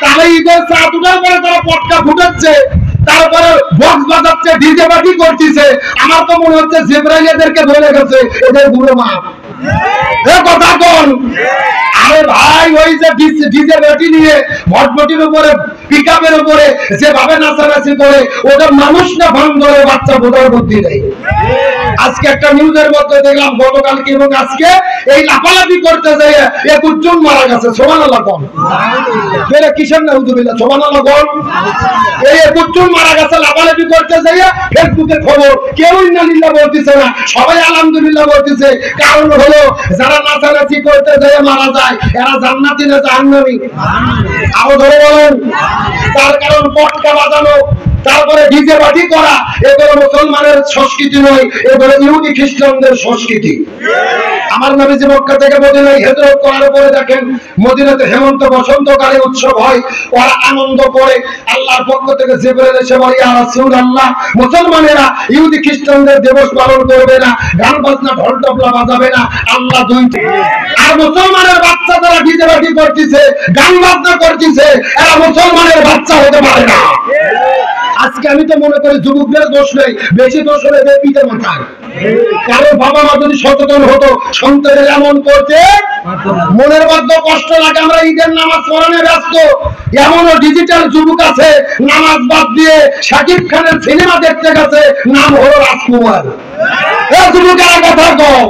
তাহলে ঈদের চাঁদ উঠার পরে তারা পটকা ফুটাচ্ছে, তারপরে বক্স বাজাচ্ছে, ডিজে পার্টি করতেছে। আমার তো মনে হচ্ছে জিবরাইল এদেরকে ধরে গেছে, এদের গুলো মাপ। কথা কোন? আরে ভাই, ওই যে ডিজে পার্টি নিয়ে ভটভটির উপরে পিকআপের উপরে যেভাবে নাচানাচি করে, ওটা মানুষ না ভাঙরে বাচ্চা বোঝার বুদ্ধি নেই। আজকে একটা নিউজের মধ্যে দেখলাম, গতকালকে এবং আজকে এই লাফালাফি করতে যেয়ে 21 জন মারা গেছে। সুবহানাল্লাহ কোন? বেরে কিসের নাউযুবিল্লাহ, সুবহানাল্লাহ কোন? এই 21 জন মারা গেছে লাফালাফি করতে যেয়ে। ফেসবুকে খবর, কেউ ইন্নালিল্লাহ বলতেছে না, সবাই আলহামদুলিল্লাহ বলতেছে। কারণ হলো যারা নাচানাচি করতে যেয়ে মারা যায়, এরা জান্নাতি না জাহান্নামী? আরো ধরে বলেন। তার কারণ পটকা বাজানো, তারপরে ডিজে পার্টি করা, এগুলো মুসলমানের সংস্কৃতি নয়, এগুলো ইহুদি খ্রিস্টানদের সংস্কৃতি। আমার নবীজি মক্কা থেকে মদিনায় হিজরত করার পরে দেখেন, মদিনাতে হেমন্ত বসন্তকালে উৎসব হয়, ওরা আনন্দ করে। আল্লাহর পক্ষ থেকে জিবরাইল এসে বলে, ইয়া রাসূলুল্লাহ, মুসলমানেরা ইহুদি খ্রিস্টানদের দিবস পালন করবে না, গান বাজনা ঢোল তবলা বাজাবে না। আল্লাহ দুইটা। আর মুসলমানের বাচ্চা যারা ডিজে পার্টি করতেছে, গান বাজনা করতেছে, এরা মুসলমানের বাচ্চা হতে পারে না। আজকে আমি তো মনে করি যুবকদের দোষ নেই, বেশি দোষ হলে পিতা মাতার। কারণ বাবা মা যদি সচেতন হতো, সন্তানের এমন করতে মনের মধ্যে কষ্ট লাগে। আমরা ঈদের নামাজ পড়ানো ব্যস্ত, এমনও ডিজিটাল যুবক আছে নামাজ বাদ দিয়ে শাকিব খানের সিনেমা দেখতে গেছে, নাম হলো রাজকুমার। এই যুবকেরা কথা কও।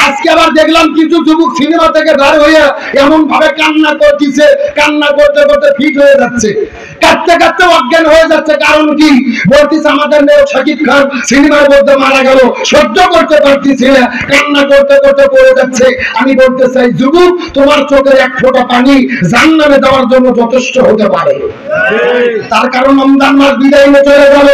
আজকে আবার দেখলাম কিছু যুবক সিনেমা থেকে বের হয়ে এমন ভাবে কান্না করতেছে, কান্না করতে করতে ফিট হয়ে যাচ্ছে, কাঁদতে কাঁদতে অজ্ঞান হয়ে যাচ্ছে। কারণ কি? বলতেছে আমাদের মেয়ে শাকিব খান সিনেমার মধ্যে মারা গেল, সহ্য করতে পারতেছি না, কান্না করতে করতে পড়ে যাচ্ছে। আমি বলতে চাই, যুবক, তোমার চোখের এক ফোঁটা পানি জান্নাতে যাওয়ার জন্য যথেষ্ট হতে পারে। তার কারণ রমজান মাস বিদায় নিয়ে চলে গেল,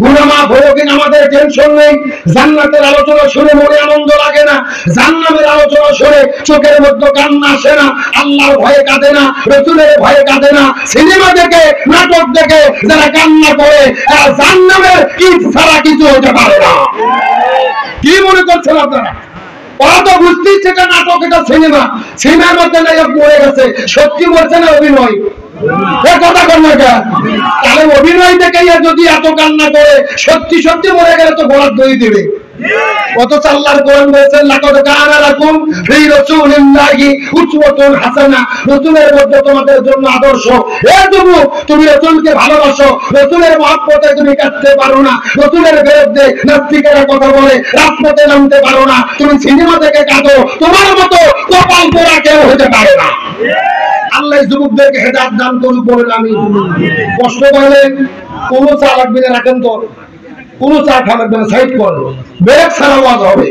গুনাহ মাফ হলো কিনা আমাদের টেনশন নেই। জান্নাতের আলোচনা শুনে মনে আনন্দ লাগে না, জান্নাতের আলোচনা শুনে চোখের মধ্যে কান্না আসে না, আল্লাহর ভয়ে কাঁদে না, রাসূলের ভয়ে কাঁদে না। সিনেমা দেখে, নাটক দেখে যারা কান্না করে, জান্নাতের কি ছাড়া কিছু হতে পারে না। কি মনে করছেন আপনারা? ওরা তো বুঝতেই সেটা নাটক, এটা সিনেমা। সিনেমার মধ্যে নায়ক মরে গেছে, সত্যি বলছে না অভিনয়? কথা কর না কেন? তাহলে অভিনয় দেখে যদি এত কান্না করে, সত্যি সত্যি মরে গেলে তো গোলাপ দই দিবে। অথচ আল্লাহর কোরআন বলেছেন, লাকাদ কানা লাকুম ফি রাসূলিল্লাহি উসওয়াতুন হাসানাহ, রাসূলের মধ্যে তোমাদের জন্য আদর্শ। হে যুবক, তুমি রাসূলকে ভালোবাসো, রাসূলের মহব্বতে তুমি কাঁদতে পারো না, রাসূলের বিরুদ্ধে নাস্তিকেরা কথা বলে রাজপথে নামতে পারো না, তুমি সিনেমা দেখে কাঁদো, তোমার মতো কপাল পোড়া কেউ হতে পারে না। আল্লাহ যুবকদেরকে হেদায়েত দান করুন বলেন আমি। কষ্ট করলেন, কোনো চা লাগবে না, রাখেন তো, কোনো চা খাওয়া লাগবে না, সাইড করো, ব্রেক ছাড়া আওয়াজ হবে।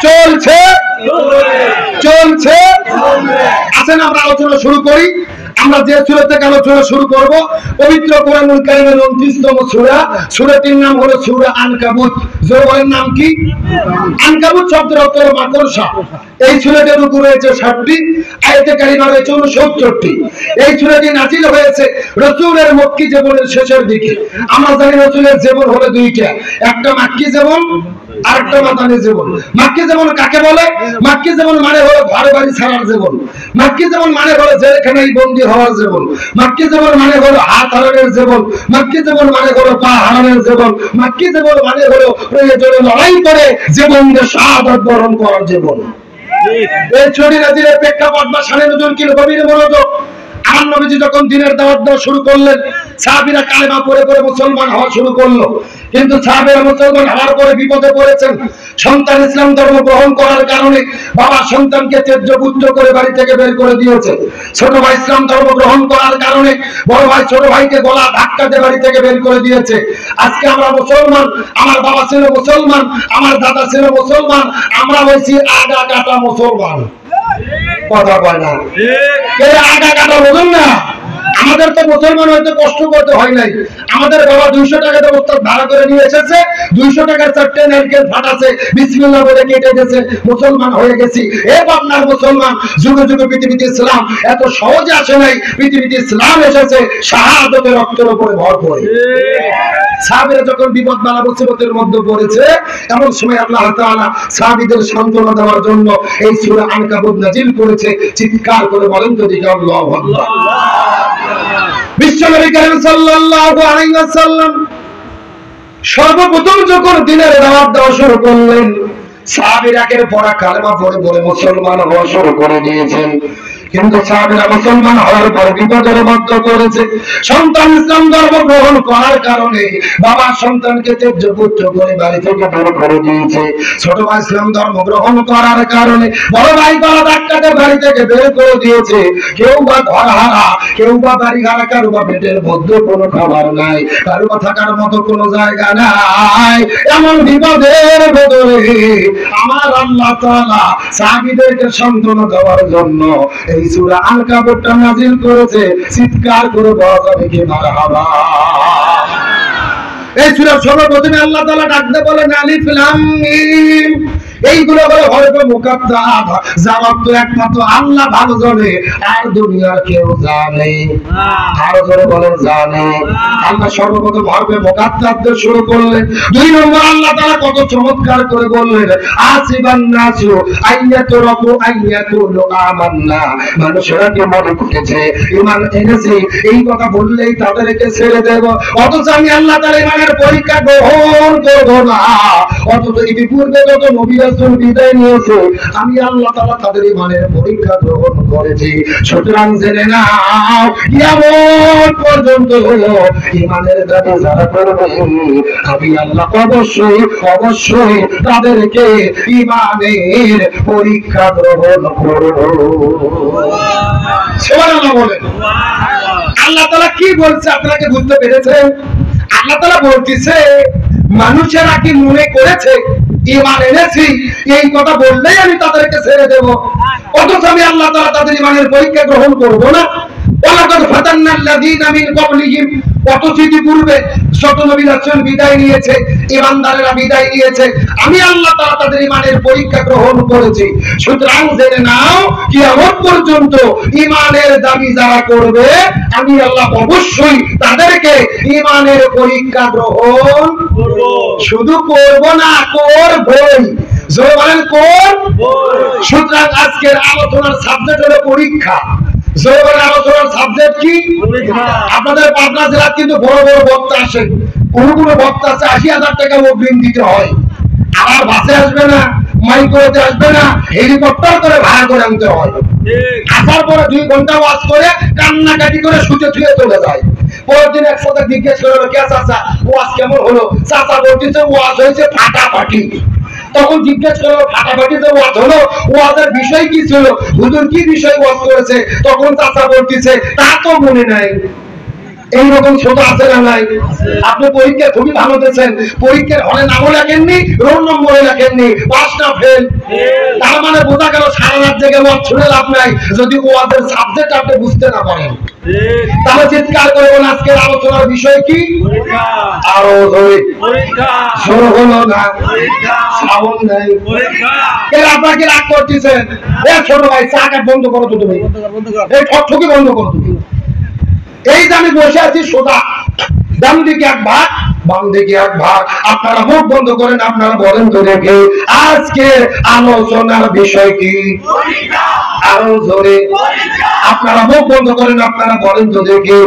চলছে চলছে। আসেন আমরা আলোচনা শুরু করি। আমরা যে সূরা থেকে আলোচনা শুরু করব, পবিত্র কোরআনুল কারীমের 29তম সূরা, সূরাটির নাম হলো সূরা আনকাবুত। সূরার নাম কি? আনকাবুত শব্দের অর্থ হলো মাকড়সা। এই সূরাটির রুকু রয়েছে 60টি, আয়াতে কারিমা রয়েছে 69টি। এই সূরাটি নাযিল হয়েছে রাসূলের মক্কি জীবনের শেষের দিকে। আমরা জানি রাসূলের জীবন হলো দুইটা, একটা মাক্কি জীবন আর একটা মাদানী জীবন। মাক্কি জীবন কাকে বলে? মাক্কি জীবন মানে হলো ঘর বাড়ি ছাড়ার জীবন। মাক্কি জীবন মানে হলো জেলখানায় বন্দী হওয়ার জীবন। মাক্কি জীবন মানে হলো হাত হারানোর জীবন। মাক্কি জীবন মানে হলো পা হারানোর জীবন। মাক্কি জীবন মানে হলো প্রয়োজনে লড়াই করে জীবনকে শাহাদাত বরণ করার জীবন। এই ছড়ি নাজিরের প্রেক্ষাপট বা শানে নজরুল কি গভীর মনোযোগ। আমার নবীজি যখন দিনের দাওয়াত দেওয়া শুরু করলেন, সাহাবীরা কালেমা পড়ে পড়ে মুসলমান হওয়া শুরু করলো। কিন্তু সাহাবীরা মুসলমান হওয়ার পরে বিপদে পড়েছেন। সন্তান ইসলাম ধর্ম গ্রহণ করার কারণে বাবা সন্তানকে ত্যায্য পুত্র করে বাড়ি থেকে বের করে দিয়েছে। ছোট ভাই ইসলাম ধর্ম গ্রহণ করার কারণে বড় ভাই ছোট ভাইকে গলা ধাক্কা দিয়ে বাড়ি থেকে বের করে দিয়েছে। আজকে আমরা মুসলমান, আমার বাবা ছিল মুসলমান, আমার দাদা ছিল মুসলমান, আমরা হয়েছি আগা কাটা মুসলমান। কথা কয় না, আগা কাটা বলুন না। আমাদের তো মুসলমান হয়তো কষ্ট করতে হয় নাই। আমাদের বাবা 200 টাকাতে বস্তা ভাড়া করে নিয়ে এসেছে, 200 টাকার 4টে নারকেল ফাটাছে, বিসমিল্লাহ বলে কেটে গেছে, মুসলমান হয়ে গেছি। এ বাংলার মুসলমান, যুগে যুগে পৃথিবীতে ইসলাম এত সহজে আসে নাই। পৃথিবীতে ইসলাম এসেছে শাহাদাতের রক্তের উপরে ভর করে। সাহাবীরা যখন বিপদ বালা মুসিবতের মধ্যে পড়েছে, এমন সময় আল্লাহ তাআলা সাহাবীদের সান্ত্বনা দেওয়ার জন্য এই সূরা আনকাবুত নাযিল করেছে। চিৎকার করে বলেন তো দিকে আল্লাহু আকবার। বিশ্বনবী করিম সাল্লাল্লাহু আলাইহি ওয়াসাল্লাম সর্বপ্রথম যখন দিনের দাওয়াত দেওয়া শুরু করলেন, সাহাবীরা একের পর এক কালেমা পড়ে পড়ে মুসলমান হওয়া শুরু করে দিয়েছেন। কিন্তু সাহাবীরা মুসলমান হওয়ার পর বিপদের মধ্যে পড়েছে। সন্তান ইসলাম ধর্ম গ্রহণ করার কারণে বাবা সন্তানকে ত্যায্য পুত্র করে বাড়ি থেকে বের করে দিয়েছে। ছোট ভাই ইসলাম ধর্ম গ্রহণ করার কারণে বড় ভাই গলা ধাক্কাতে বাড়ি থেকে বের করে দিয়েছে। কেউ বা ঘর হারা, কেউ বা বাড়ি হারা, কারো বা পেটের মধ্যে কোনো খাবার নাই, কারো বা থাকার মতো কোনো জায়গা নাই। এমন বিপদের ভেতরে আমার আল্লাহ তাআলা সাহাবীদেরকে সান্ত্বনা দেওয়ার জন্য এই সূরা আনকাবুতটা নাযিল করেছে। চিৎকার করে বলা যাবে কি মারহাবা। এই সূরা সর্বপ্রথমে আল্লাহ তাআলা ডাকতে বলেন আলিফ লাম মিম। এইগুলো হলো হরফে মুকাত্তাব, যার অর্থ একমাত্র আল্লাহ ভালো জানে আর দুনিয়ার কেউ জানে। আরো জোরে বলেন জানে। আল্লাহ সর্বপ্রথম হরফে মুকাত্তাব দিয়ে শুরু করলেন। 2 নম্বর আল্লাহ তাআলা কত চমৎকার করে বললেন আসিবান নাসু আইয়াতুরাকু আইয়াকুলু আমান্না। মানুষেরা কি মনে করেছে ঈমান এনেছে এই কথা বললেই তাদেরকে ছেড়ে দেব, অথচ আমি আল্লাহ তাআলা ঈমানের পরীক্ষা গ্রহণ করব না। অথচ ইতিপূর্বে যত নবী রাসূল বিদায় নিয়েছে আমি আল্লাহ তাআলা তাদের ঈমানের পরীক্ষা গ্রহণ করেছি। সুতরাং জেনে নাও কিয়ামত পর্যন্ত ঈমানের দাবি যারা করবে আমি আল্লাহ অবশ্যই অবশ্যই তাদেরকে ঈমানের পরীক্ষা গ্রহণ করব। সুবহানাল্লাহ বলেন। আল্লাহ তাআলা কি বলছে আপনাকে বুঝতে পেরেছেন? আল্লাহ তাআলা বলতেছে মানুষেরা কি মনে করেছে ঈমান এনেছি এই কথা বললেই আমি তাদেরকে ছেড়ে দেব, অথচ আমি আল্লাহ তাআলা তাদের ঈমানের পরীক্ষা গ্রহণ করব না। ওয়ালাকাদ ফাতান্নাল্লাযীনা মিন ক্বাবলিহিম, অথচ পূর্বে যত নবী রাসূল বিদায় নিয়েছে, ঈমানদারেরা বিদায় নিয়েছে, আমি আল্লাহ তাআলা তাদের ঈমানের পরীক্ষা গ্রহণ করেছি। সুতরাং জেনে নাও কিয়ামত পর্যন্ত ঈমানের দাবি যারা করবে আমি আল্লাহ অবশ্যই তাদেরকে ঈমানের পরীক্ষা গ্রহণ করব। শুধু করব না, করবই। জোরে বলেন করবই। সুতরাং আজকের আলোচনার সাবজেক্ট হলো পরীক্ষা। আলোচনার সাবজেক্ট কি? আপনাদের পাবনা জেলা কিন্তু বড় বড় বক্তা আসেন, কোন কোন বক্তা আছে 80,000 টাকা অগ্রিম দিতে হয়। আবার বাসে আসবে না, মাইক্রোতে আসবে না, হেলিকপ্টার করে ভাড়া করে আনতে হয়। আসার পরে 2 ঘন্টা ওয়াজ করে কান্নাকাটি করে শুতে শুয়ে চলে যায়। পরের দিন একসাথে জিজ্ঞেস করলো কে চাচা ওয়াজ কেমন হলো? চাচা বলতেছে ওয়াজ হয়েছে ফাটাফাটি। তখন জিজ্ঞেস করলো ফাটাফাটি তো ওয়াজ হলো, ওয়াজের বিষয় কি ছিল? হুজুর কি বিষয় ওয়াজ করেছে? তখন চাচা বলতেছে তা তো মনে নাই। এইরকম ছোট আছে না নাই? আপনি পরীক্ষা খুবই ভালো দিয়েছেন, পরীক্ষার হলে নামও লেখেননি, রোল নম্বরে লেখেননি, পাস না ফেল। তার মানে বোঝা গেল সারা রাত জেগে মত শুনে লাভ নাই যদি ওদের সাবজেক্ট আপনি বুঝতে না পারেন। তাহলে চিৎকার করে বলেন আজকের আলোচনার বিষয় কি? আরো জোরে শুরু হলো না, সাউন্ড নাই। এর আপনাকে রাগ করতেছেন, এ ছোট ভাই চা কাপ বন্ধ করো তো, তুমি এই ঠকঠকি বন্ধ করো তুমি। এই যে আমি বসে আছি সোজা, ডান দিকে এক ভাগ, বাম দিকে এক ভাগ, আপনারা মুখ বন্ধ করেন, আপনারা বলেন তো দেখে আজকে আলোচনার বিষয় কি? আরো জোরে আপনারা মুখ বন্ধ করেন, আপনারা বলেন তো দেখে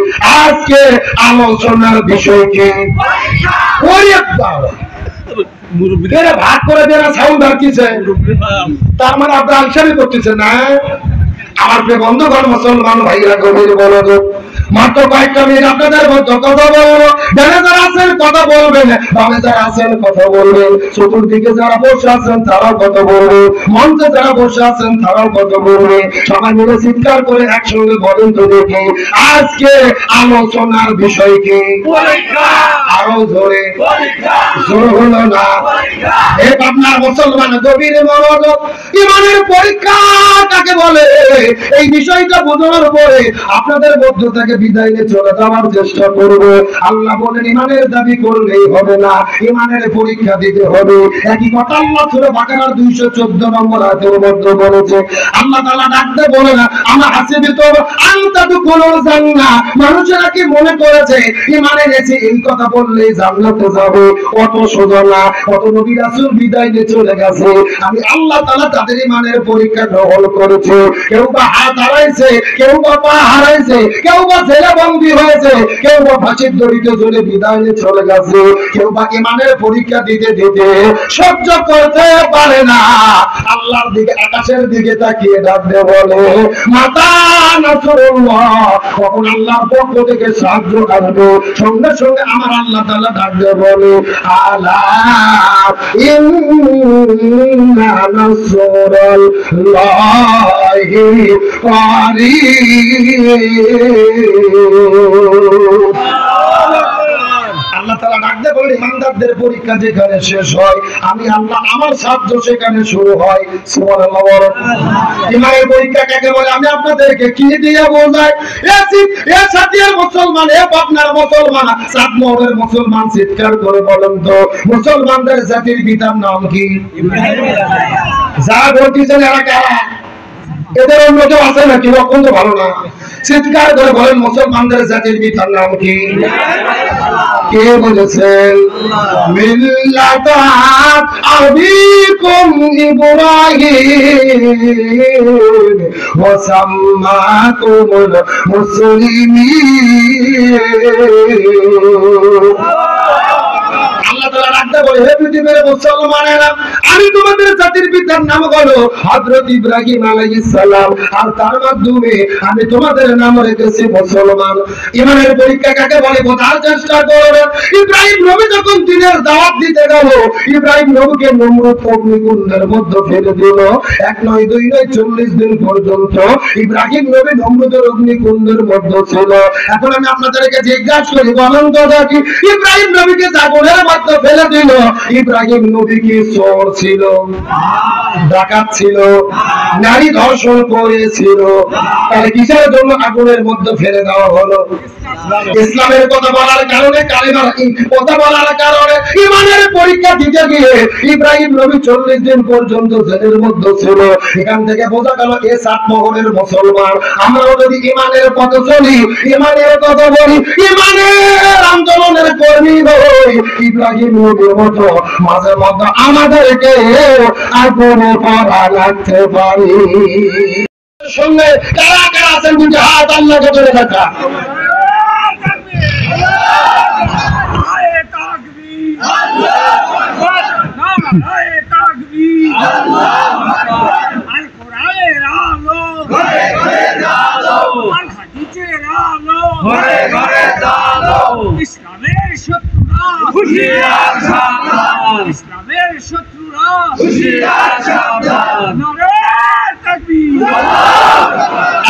আজকে আলোচনার বিষয় কি? ভাগ করে দেওয়া সাউন্ড আসছে, তার মানে আপনার আলসামি করতেছেন না? আমার প্রিয় বন্ধুগণ মুসলমান ভাইরা গভীর মনোযোগ, মাত্র কয়েকটা মিনিট আপনাদের মধ্যে কথা বলবো। যারা যারা আছেন কথা বলবেন, বামে যারা আছেন কথা বলবেন, চতুর্দিকে যারা বসে আছেন তারাও কথা বলবে, মঞ্চে যারা বসে আছেন তারাও কথা বলবে। সবাই মিলে চিৎকার করে একসঙ্গে বলেন তো দেখি আজকে আলোচনার বিষয় কি? আরো জোরে জোর হলো না। এ আপনার মুসলমান গভীর মনোযোগ, ইমানের পরীক্ষা কাকে বলে এই বিষয়টা বোঝানোর পরে আপনাদের মধ্য থেকে বিদায় নিয়ে চলে যাওয়ার চেষ্টা করব। আল্লাহ বলেন ইমানের দাবি করলেই হবে না, ইমানের পরীক্ষা দিতে হবে। একই কথা আল্লাহ সূরা বাকারার 214 নম্বর আয়াতের মধ্যে বলেছে। আল্লাহ তাআলা ডাকতে বলে না আমরা হাসিবিত আনতা দুখুলুল জান্নাহ, মানুষেরা কি মনে করেছে ইমানে এনেছে এই কথা বললেই জান্নাতে যাবে? অত সোজা না। কত নবী রাসূল বিদায় নিয়ে চলে গেছে, আমি আল্লাহ তাআলা তাদের ইমানের পরীক্ষা গ্রহণ করেছে। কেউ বা হাত হারাইছে, কেউ বা পা হারাইছে, কেউ বা জেলে বন্দী হয়েছে, কেউ বা ফাঁসির দড়িতে ঝুলে বিদায় নিয়ে চলে গেছে, কেউ বা ইমানের পরীক্ষা দিতে দিতে সহ্য করতে পারে না, আল্লাহর দিকে আকাশের দিকে তাকিয়ে ডাকতে বলে মাতা নাসরুল্লাহ, কখন আল্লাহর পক্ষ থেকে সাহায্য আসবে? সঙ্গে সঙ্গে আমার আল্লাহ তাআলা ডাকতে বলে আলা ইন্না নাসরুল্লাহি আল্লাহ তাআলা ডাকতে বলে ইমানদারদের পরীক্ষা যেখানে শেষ হয় আমি আল্লাহ আমার সাহায্য সেখানে শুরু হয়। সুবহানাল্লাহ বলেন। ইমানের পরীক্ষা কাকে বলে আমি আপনাদেরকে কি দিয়ে বোঝাই? এ সাথীর মুসলমান, এ পাবনার মুসলমান, সাতমোহরের মুসলমান, চিৎকার করে বলেন তো মুসলমানদের জাতির পিতার নাম কি? ইব্রাহিম। যা বলতেছেন এরা কারা? এদের অন্য কেউ আছে নাকি? অত্যন্ত ভালো না। চিৎকার করে বলেন মুসলমানদের জাতির পিতার নাম কি? কে বলেছেন? মিল্লাত আবিকুম ইব্রাহিম ওয়া সাম্মাকুমুল মুসলিমিন। আল্লাহ তাআলা রাখতে বলে হে পৃথিবীর মুসলমানেরা আমি তোমাদের জাতির পিতার নাম হলো হযরত ইব্রাহিম আলাইহিস সালাম, আর তার মাধ্যমে আমি তোমাদের নাম রেখেছি মুসলমান। ইমানের পরীক্ষা কাকে বলে বোঝার চেষ্টা করবেন। ইব্রাহিম নবী যখন দ্বীনের দাওয়াত দিতে গেল, ইব্রাহিম নবীকে নমরুদ অগ্নিকুণ্ডের মধ্যে ফেলে দিল। 1 নয় 2 নয় 40 দিন পর্যন্ত ইব্রাহিম নবী নমরুদের অগ্নিকুণ্ডের মধ্যে ছিল। এখন আমি আপনাদেরকে জিজ্ঞাসা করি বলেন তো দেখি ইব্রাহিম নবীকে আগুনের মধ্যে ফেলে দিল, ইব্রাহিম নবী কি চোর ছিল? ডাকাত ছিল? নারী ধর্ষণ করেছিল? তাহলে কিসের জন্য আগুনের মধ্যে ফেলে দেওয়া হলো? ইসলামের কথা বলার কারণে, কালিমার কথা বলার কারণে, ইমানের পরীক্ষা দিতে গিয়ে ইব্রাহিম নবী 40 দিন পর্যন্ত জেলের মধ্যে ছিল। এখান থেকে বোঝা গেল এ সাতমোহরের মুসলমান আমরাও যদি ইমানের পথে চলি, ইমানের কথা বলি, ইমানের আন্দোলনের কর্মী হই, ইব্রাহিম নবীর মতো মাঝে মধ্যে আমাদেরকে আগুনে পড়া লাগতে পারি। সঙ্গে কারা কারা আছেন দুটো হাত আল্লাহকে ধরে রাখা। ইসলামের শত্রুরা হুঁশিয়ার সাবধান, ইসলামের শত্রুরা হুঁশিয়ার সাবধান। নারে তাকবীর।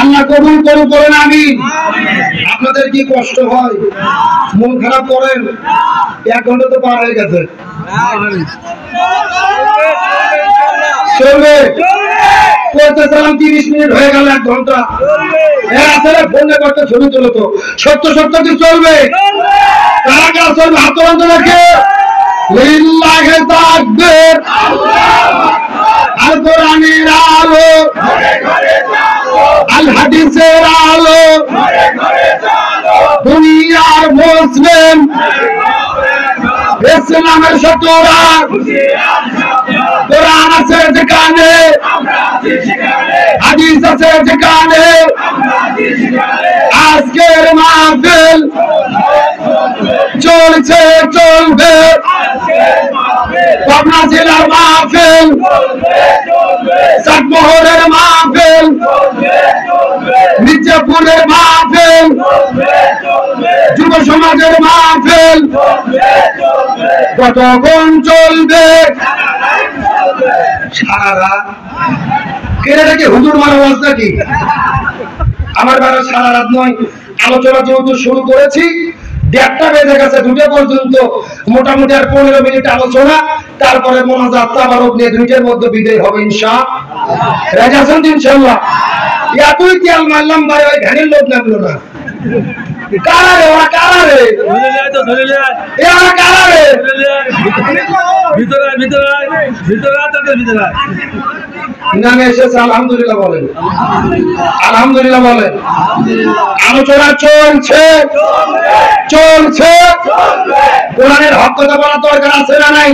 আল্লাহ কবুল করুন, বলেন আমিন। আপনাদের কি কষ্ট হয়? মন খারাপ করেন? 1 ঘন্টা তো পার হয়ে গেছে, চলবে? বলতেছিলাম 30 মিনিট হয়ে গেল, 1 ঘন্টা। আসলে ফোনে করতে ছবি তুলো তো, সত্য সত্য কি চলবে? কারা কারা চলবে? হাত তোলেন তো দেখে। লিল্লাহি তাকবীর, আল কোরআনের আলো, আল হাদিসের আলো, দুনিয়ার মুসলিম, ইসলামের শত্রুরা, কোরআন আছে যেখানে, হাদিস আছে যেখানে, আজকের মাহফিল চলছে চলবে, পাবনা জেলার মাহফিল, চাটমোহরের মাহফিল, মির্জাপুরের মাহফিল, যুব সমাজের মাহফিল কতক্ষণ চলবে? সারা রাত। এটা কি হুজুর মারা ওয়াজ নাকি? আমার বেলা সারা রাত নয়, আলোচনা যেহেতু শুরু করেছি, 1:30 বেজে গেছে, 2টা পর্যন্ত মোটামুটি আর 15 মিনিট আলোচনা, তারপরে মোনাজাত তাবারক নিয়ে 2টার মধ্যে বিদায় হবে ইনশাআল্লাহ। রাজি আছেন তো ইনশাআল্লাহ? এতই তেল মারলাম ভাই, ওই ভ্যানের লোক নামলো না। কারা রে ওরা? কারা রে? এরা কারা রে? নামে এসেছে, আলহামদুলিল্লাহ বলেন, আলহামদুলিল্লাহ বলেন। আলোচনা চলছে চলছে, কোরআনের হক কথা বলা দরকার আছে না নাই?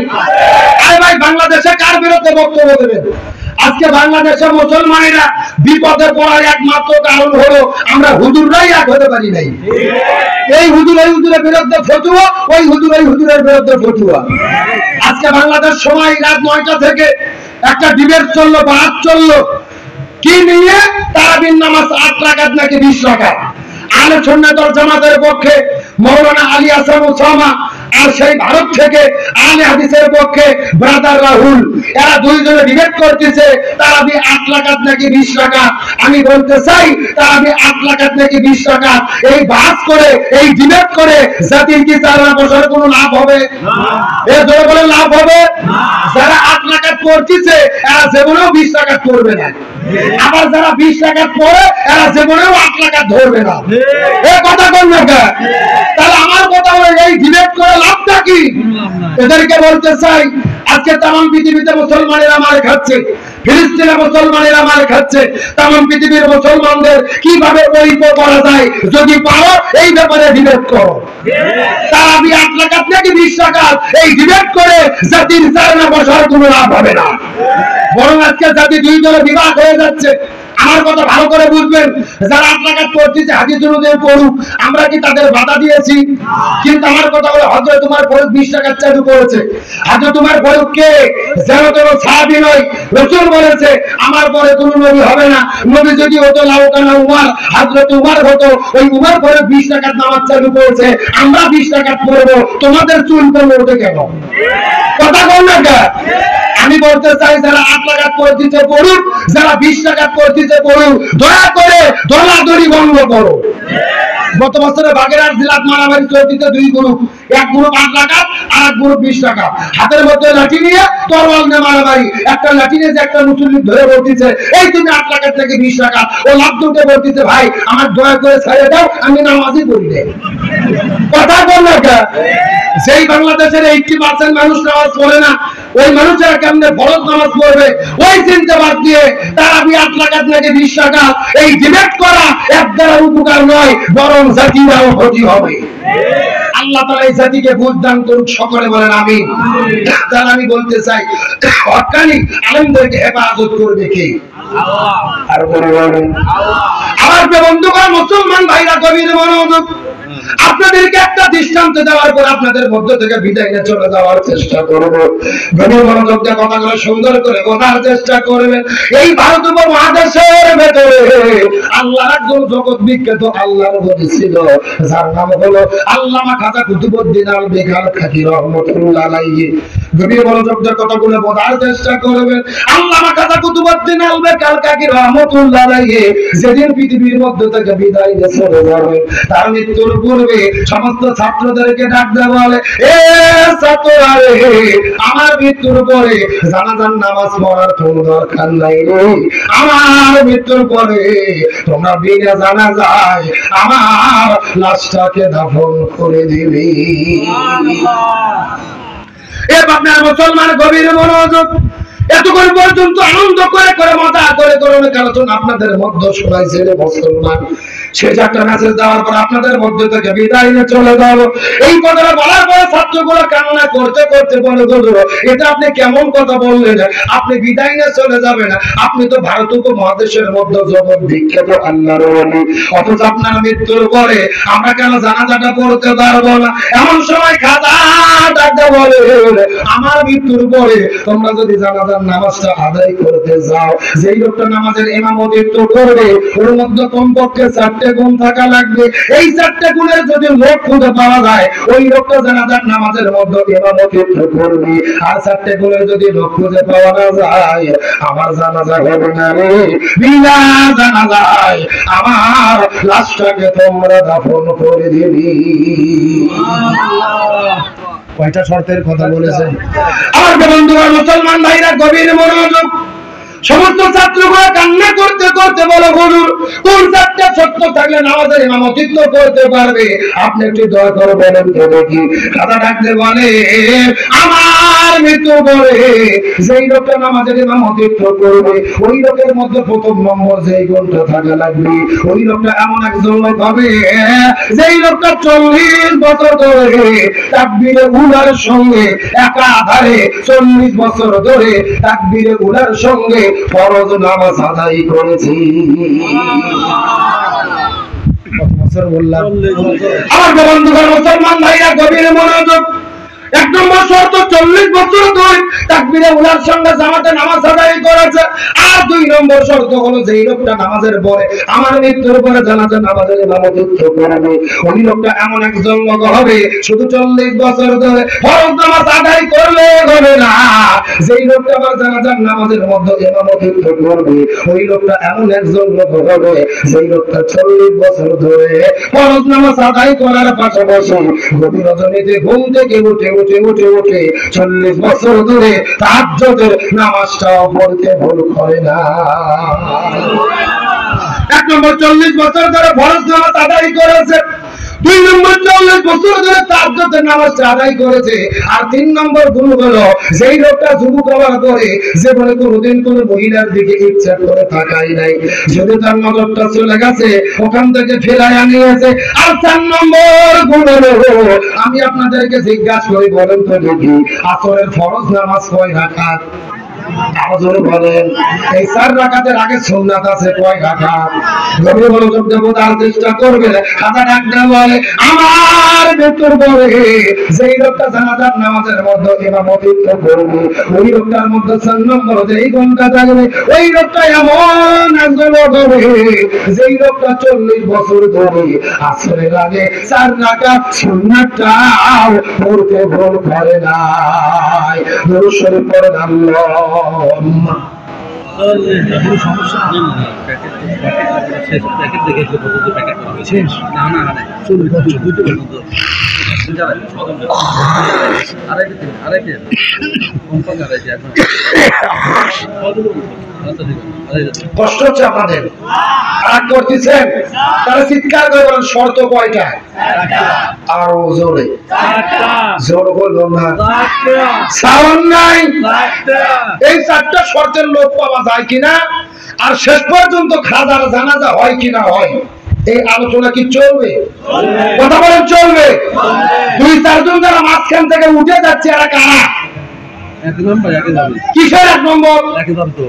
আরে ভাই, বাংলাদেশে কার বিরুদ্ধে বক্তব্য দেবেন? আজকে বাংলাদেশের মুসলমানেরা বিপদে পড়ার একমাত্র কারণ হলো আমরা হুজুররাই এক হতে পারি নাই। এই হুজুর এই হুজুরের বিরুদ্ধে ফতুয়া, ওই হুজুর এই হুজুরের বিরুদ্ধে ফতুয়া। আজকে বাংলাদেশ সময় রাত 9টা থেকে একটা ডিবেট চললো, বাদ চললো, কি নিয়ে? তারাবির নামাজ 8 রাকাত নাকি 20 রাকাত। আহলে সুন্নাত ওয়াল জামাতের পক্ষে মাওলানা আলী হাসান ওসামা, আর সেই ভারত থেকে আহলে হাদিসের পক্ষে ব্রাদার রাহুল, এরা দুইজনে ডিবেট করতেছে তারাবি 8 রাকাত নাকি 20 রাকাত। আমি বলতে চাই তারাবি 8 রাকাত নাকি 20 রাকাত, এই বাস করে, এই ডিবেট করে জাতির কি চারা বসার কোনো লাভ হবে? এ জোরে বলে লাভ হবে? যারা 8 রাকাত করতেছে এরা জীবনেও 20 রাকাত করবে না, আবার যারা 20 রাকাত পড়ে এরা জীবনেও 8 রাকাত ধরবে না। এই কথা কোন জায়গা? তাহলে আমার কথা হলো, এই ডিবেট করে লাভটা কি? এদেরকে বলতে চাই, আজকে তামাম পৃথিবীতে মুসলমানেরা মার খাচ্ছে, ফিলিস্তিনে মুসলমানেরা মার খাচ্ছে, তামাম পৃথিবীর মুসলমানদের কিভাবে ঐক্য করা যায়, যদি পারো এই ব্যাপারে ডিবেট করো। তারাবি 8 রাকাত নাকি 20 রাকাত, এই ডিবেট করে জাতির চারণা বসার কোনো লাভ হবে না, বরং আজকে জাতি 2 দলে বিভাগ হয়ে যাচ্ছে। আমার কথা ভালো করে বুঝবেন, যারা 8 রাকাত পড়তেছে হাদিস অনুযায়ী পড়ুক, আমরা কি তাদের বাধা দিয়েছি? কিন্তু আমার কথা হলো, হযরত উমর ফারুক 20 রাকাত চালু করেছে। হযরত উমর ফারুক কে? যেন তেন সাহাবী নয়, রাসূল বলেছে আমার পরে কোনো নবী হবে না। নবী যদি হতো লাউকানা উমর, হযরত উমর হতো। ওই উমর ফারুক 20 রাকাত নামাজ চালু করেছে, আমরা 20 রাকাত পড়বো, তোমাদের চুল পড়বে ওঠে কেন? কথা কোন না? আমি বলতে চাই, যারা 8 রাকাত পড়তেছে পড়ুক, যারা 20 রাকাত পড়তেছে পড়ুক, দয়া করে দলাদলি বন্ধ করো। গত বছরে বাগেরহাট জেলাত মারামারি চলতেছে 2 গ্রুপ, এক গ্রুপ 8 রাকাত আর এক গ্রুপ 20 রাকাত, হাতের মধ্যে লাঠি নিয়ে তরোয়াল নিয়ে মারামারি। একটা লাঠি নিয়ে যে একটা মুসল্লি ধরে বলতেছে, এই তুমি 8 রাকাত থেকে 20 রাকাত, ও লাভ দুটে বলতেছে, ভাই আমার দয়া করে ছেড়ে দাও, আমি নামাজই পড়ি না। কথা বল না? সেই বাংলাদেশের 80% মানুষ নামাজ পড়ে না, ওই মানুষেরা কেমনে ফরজ নামাজ পড়বে? ওই চিন্তা বাদ দিয়ে তারাবি 8 রাকাত নাকি 20 রাকাত, এই ডিবেট করা এক দ্বারা উপকার নয়, বরং জাতিরাও ক্ষতি হবে। আল্লাহ তাআলা এই জাতিকে বুঝ দান করুক, সকলে বলেন আমিন। তাহলে আমি বলতে চাই, হক্কানি আলেমদেরকে হেফাজত করবে কে? আল্লাহ। আর বলেন আল্লাহ। আমার বন্ধুগণ, মুসলমান ভাইরা, গভীর মনোযোগ, আপনাদেরকে একটা দৃষ্টান্ত দেওয়ার পর আপনাদের মধ্য থেকে বিদায় নিয়ে চলে যাওয়ার চেষ্টা করব। গভীর মনোযোগ দিয়ে কথাগুলো সুন্দর করে বোঝার চেষ্টা করবেন। এই ভারত উপমহাদেশের ভেতরে আল্লাহর একজন জগৎ বিখ্যাত আল্লাহর ওলি ছিল, যার নাম হলো আল্লামা খাজা কুতুবউদ্দিন আল বেকার খাকি রহমাতুল্লাহ আলাইহি। গভীর মনোযোগ দিয়ে কথাগুলো বোঝার চেষ্টা করবেন। আল্লামা খাজা কুতুবউদ্দিন আল বেকার খাকি রহমাতুল্লাহ আলাইহি যেদিন পৃথিবীর মধ্য থেকে বিদায় নিয়ে চলে যাবেন, তার মৃত্যুর পূর্বে সমস্ত ছাত্রদেরকে ডাক দেওয়া বলে, এ ছাত্ররা রে, আমার মৃত্যুর পরে জানাজার নামাজ পড়ার কোনো দরকার নাই রে। আমার মৃত্যুর পরে তোমরা বিনা জানাজায় আমার লাশটাকে দাফন করে দিবি। এ আপনার মুসলমান গভীর মনোযোগ। এতক্ষণ পর্যন্ত আনন্দ করে করে মজা করে করে অনেক আলোচনা আপনাদের মধ্যে শোনাইছে রে মুসলমান। শেষ একটা মেসেজ দেওয়ার পর আপনাদের মধ্যে থেকে বিদায় নিয়ে চলে যাব। এই কথাটা বলার পরে ছাত্রগুলো কান্না করতে করতে বলে, হুজুর এটা আপনি কেমন কথা বললেন, আপনি বিদায় নিয়ে চলে যাবেন, আপনি তো ভারত উপমহাদেশের মধ্যে জগৎ বিখ্যাত আল্লাহর ওলি, অথচ আপনার মৃত্যুর পরে আমরা কেন জানাজাটা পড়তে পারবো না? এমন সময় খাজা ডাকতে বলে, আমার মৃত্যুর পরে তোমরা যদি জানাজার নামাজটা আদায় করতে যাও, যেই লোকটা নামাজের ইমামতিত্ব করবে ওর মধ্যে কমপক্ষে 4টে গুণ থাকা লাগবে। এই 4টে গুণের যদি লোক খুঁজে পাওয়া যায়, ওই লোকটা জানাজার নামাজের মধ্যে ইমামতিত্ব করবে। আর 4টে গুণের যদি লোক খুঁজে পাওয়া না যায়, আমার জানাজা হবে না রে। বিনা জানাজায় আমার লাশটাকে তোমরা দাফন করে দিবি। কয়টা শর্তের কথা বলেছেন আমার বন্ধুরা, মুসলমান ভাইরা গভীর মনোযোগ। সমস্ত ছাত্রগুলো কান্না করতে করতে বলো, হুজুর কোন 4টা শর্ত থাকলে নামাজের ইমামতিত্ব করতে পারবে? আপনি একটু দয়া করে বলেন তো দেখি। খাজা ডাকতে বলে, আমার মৃত্যুর পরে যেই লোকটা নামাজের ইমামতিত্ব করবে, ওই লোকের মধ্যে প্রথম নম্বর যেই গুণটা থাকা লাগবে, ওই লোকটা এমন একজন লোক হবে যেই লোকটা 40 বছর ধরে তাকবীরে উলার সঙ্গে একাধারে 40 বছর ধরে তাকবীরে উলার সঙ্গে ফরজ নামাজ আদায় করেছি। কত বছর বললাম? আমার বন্ধুগণ মুসলমান ভাইরা গভীর মনোযোগ। 1 নম্বর শর্ত 40 বছর ধরে তাকবীরে উলার সঙ্গে জামাতে নামাজ আদায় করেছে। আর 2 নম্বর শর্ত হলো যেই লোকটা নামাজের পরে আমার মৃত্যুর পরে জানাজা নামাজের ইমামতিত্ব করবে, ওই লোকটা এমন একজন লোক হবে শুধু 40 বছর ধরে ফরজ নামাজ আদায় করলে হবে না। যেই লোকটা আমার জানাজার নামাজের মধ্যে ইমামতিত্ব করবে, ওই লোকটা এমন একজন লোক হবে যেই লোকটা 40 বছর ধরে ফরজ নামাজ আদায় করার পাশাপাশি গভীর রজনীতে ঘুম থেকে উঠে 40 বছর ধরে তাহাজ্জুদের নামাজটাও পড়তে ভুল করে না। 1 নম্বর 40 বছর ধরে ফরজ নামাজ আদায় করেছে, 2 নম্বর 40 বছর ধরে তাহাজ্জুদের নামাজটা আদায় করেছে। আর 3 নম্বর গুণ হলো যেই লোকটা যুবক হওয়ার পরে জীবনে কোনোদিন কোন মহিলার দিকে ইচ্ছা করে তাকাই নাই, যদি তার নজরটা চলে গেছে ওখান থেকে ফেরায় আনিয়েছে। আর 4 নম্বর গুণ হলো, আমি আপনাদেরকে জিজ্ঞাসা করি বলেন তো দেখি, আসরের ফরজ নামাজ কয় রাকাত? আওয়াজে বলেন। এই 4 রাকাতের আগে সুন্নাত আছে কয় রাকাত? গভীর মনোযোগ দিয়ে বোঝার চেষ্টা করবেন। খাজা ডাকতে বলে, আমার মৃত্যুর পরে যেই লোকটা জানাজার নামাজের মধ্যে ইমামতিত্ব করবে, ওই লোকটার মধ্যে 4 নম্বর যেই গুণটা থাকবে, ওই লোকটা এমন একজন লোক হবে যেই লোকটা 40 বছর ধরে আসরের আগে 4 রাকাত সুন্নাতটাও পড়তে ভুল করে নাই। দরুদ শরীফ পড়েন আল্লাহুম্মা। সমস্যা কষ্ট হচ্ছে আপনাদের, রাগ করতেছেন, তারা চিৎকার করে বলেন শর্ত কয়টা? আরো জোরে, জোর হলো না, সাউন্ড নাই। এই 4টা শর্তের লোক পাওয়া যায় কিনা, আর শেষ পর্যন্ত খাজার জানাজা হয় কিনা হয়, এই আলোচনা কি চলবে? কথা বলেন চলবে? 2-4 জন যারা মাঝখান থেকে উঠে যাচ্ছে এরা কারা? কিসের 1 নম্বর?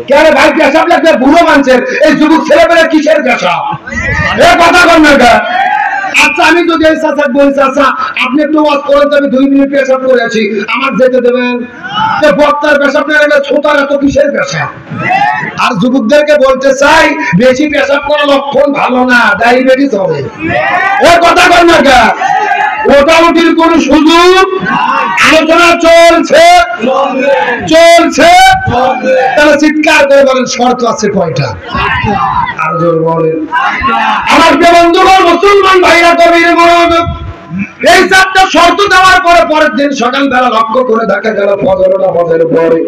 কেন ভাই পেশাব লাগবে বুড়ো মানুষের, এই যুবক ছেলেমেয়ের কিসের পেশাব? এ কথা বল না। আচ্ছা আমি যদি এই চাচা বলি, চাচা আপনি একটু ওয়াজ করেন তো, আমি 2 মিনিট পেশাব করে আছি, আমার যেতে দেবেন? তো বক্তার পেশাব না গেলে ছোটার এত কিসের পেশাব? আর যুবকদেরকে বলতে চাই, বেশি পেশাব করা লক্ষণ ভালো না, ডায়াবেটিস হবে। ওর কথা কর না গা, ওটাউটির কোন সুযোগ? আলোচনা চলছে চলছে, তাহলে চিৎকার করে বলেন শর্ত আছে কয়টা? আর জোর বলেন। আমার প্রিয় বন্ধুগণ, মুসলমান ভাইরা, কবির মনোযোগ, এই 4টা শর্ত দেওয়ার পরে পরের দিন সকালবেলা লক্ষ্য করে দেখা গেল ফজর নামাজের পরে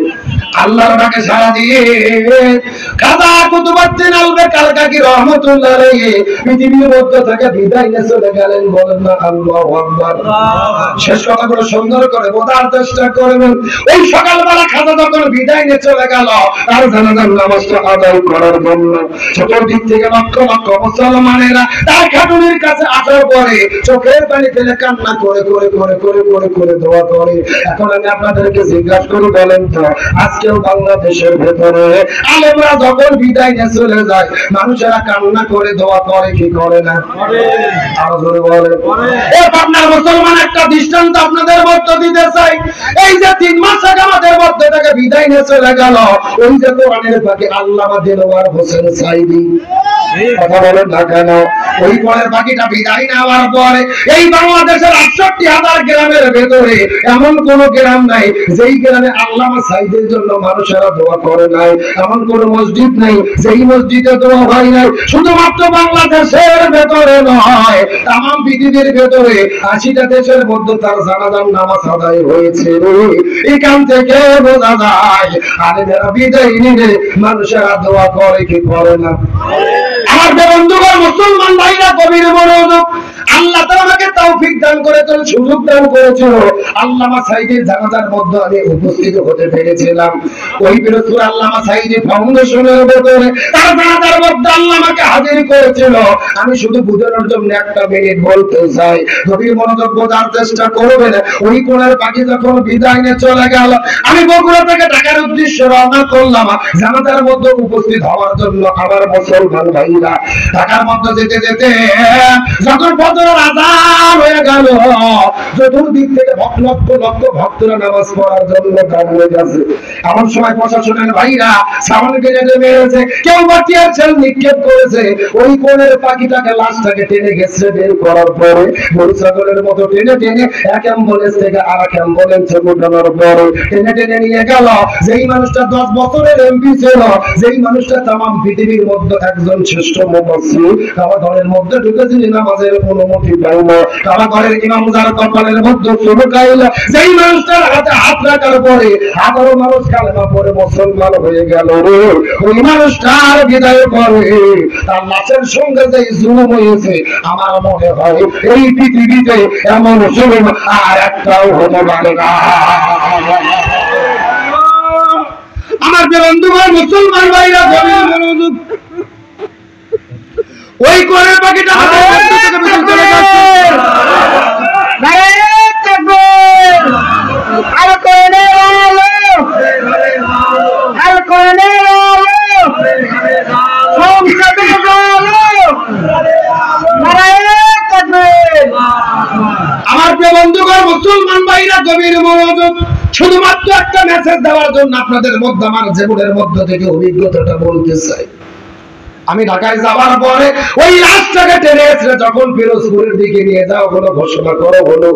আল্লাহর ডাকে সাড়া দিয়ে খাজা কুতুবউদ্দিন আলবে কালকাকি রহমাতুল্লাহ আলাইহি পৃথিবীর মধ্যে থেকে বিদায় নিয়ে চলে গেলেন। বলেন না আল্লাহু আকবার। শেষ কথাগুলো সুন্দর করে বোঝার চেষ্টা করবেন। ওই সকালবেলা খাজা যখন বিদায় নিয়ে চলে গেল, আর জানাজার নামাজটা আদায় করার জন্য চতুর্দিক থেকে লক্ষ লক্ষ মুসলমানেরা তার খাটুনির কাছে আসার পরে চোখের পানি ফেলে কান্না করে করে করে করে করে করে দোয়া করে। এখন আমি আপনাদেরকে জিজ্ঞাসা করি, বলেন তো আজকেও বাংলাদেশের ভেতরে আলেমরা যখন বিদায় নিয়ে চলে যায়, মানুষেরা কান্না করে দোয়া করে কি করে না? আরো জোরে বলেন। ও আপনার মুসলমান, একটা দৃষ্টান্ত আপনাদের মধ্যে দিতে চাই। এই যে 3 মাস আগে আমাদের মধ্যে থেকে বিদায় নিয়ে চলে গেল, ওই যে কোরআনের পাখি আল্লামা দিলওয়ার হোসেন সাইদি, কথা বলেন না কেন? ওই পরের পাখিটা বিদায় নেওয়ার পরে এই বাংলাদেশের ৬৮,০০০ গ্রামের ভেতরে এমন কোন গ্রাম নাই যেই গ্রামে আল্লামা সাইদের জন্য মানুষেরা দোয়া করে নাই, এমন কোন মসজিদ নাই যেই মসজিদে দোয়া হয় নাই। শুধুমাত্র বাংলাদেশের ভেতরে নয়, তাম পৃথিবীর ভেতরে ৮০টা দেশের মধ্যে তার জানাজার নামাজ আদায় হয়েছে। এখান থেকে বোঝা যায় আলেমেরা বিদায় নিলে মানুষেরা দোয়া করে কি করে না? আমার বন্ধুগণ, মুসলমান ভাইরা, কবির মনোযোগ, আল্লাহ তাআলা আমাকে তৌফিক দান করেছেন, সুযোগ দান করেছিল। আল্লামা সাইদের জানাজার মধ্যে আমি উপস্থিত হতে পেরেছিলাম। ওই পিরোজপুর আল্লামা সাইদি ফাউন্ডেশনের ভেতরে তার জানাজার মধ্যে আল্লাহ আমাকে হাজির করেছিল। আমি শুধু বোঝানোর জন্য একটা মিনিট বলতে চাই, কবির মনোযোগ বোঝার চেষ্টা করবেন। ওই কোণের পাখি যখন বিদায় নিয়ে চলে গেল, আমি বগুড়া থেকে ঢাকার উদ্দেশ্যে রওনা করলাম জানাজার মধ্যে উপস্থিত হওয়ার জন্য। আমার মুসলমান ভাইরা, ঢাকার মধ্যে যেতে যেতে যখন ফজরের আযান হয়ে গেল, চতুর্দিক থেকে লক্ষ লক্ষ ভক্তরা নামাজ পড়ার জন্য দাঁড়িয়ে গেছে। এমন সময় প্রশাসনের ভাইরা সামনে গেটে মেরেছে, কেউ বাটিয়াছেন নিক্ষেপ করেছে। ওই কোণের পাখিটাকে, লাশটাকে টেনে গেছে বের করার পরে গরু ছাগলের মতো টেনে টেনে এক অ্যাম্বুলেন্স থেকে আর এক অ্যাম্বুলেন্সে ঢোকানোর পরে টেনে টেনে নিয়ে গেল। যেই মানুষটা 10 বছরের এমপি ছিল, যেই মানুষটা তাম পৃথিবীর মধ্যে একজন শ্রেষ্ঠ মুফাসসির, কাবাঘরের মধ্যে ঢুকেছিল নামাজের অনুমতি পাইল না, কাবাঘরের ইমাম যার কপালের মধ্যে চুলকাইল, যেই মানুষটার হাতে হাত রাখার পরে হাজারো মানুষ কালেমা পড়ে মুসলমান হয়ে গেল, ওই মানুষটার বিদায় পরে তার লাশের সঙ্গে যে জুলুম হয়েছে, আমার মনে হয় এই পৃথিবীতে এমন জুলুম আর একটাও হতে পারে না। আমার বন্ধুগণ, মুসলমান ভাইরা, গভীর মনোযোগ, ওই কোণের পাখিটা আমার প্রিয় বন্ধুগণ, মুসলমান ভাইরা, গভীর মনোযোগ, শুধুমাত্র একটা মেসেজ দেওয়ার জন্য আপনাদের মধ্যে আমার জীবনের মধ্য থেকে অভিজ্ঞতাটা বলতে চাই। আমি ঢাকায় যাওয়ার পরে ওই লাশটাকে টেনে এসে যখন পিরোজপুরের দিকে নিয়ে যাওয়া হলো, ঘোষণা করা হলো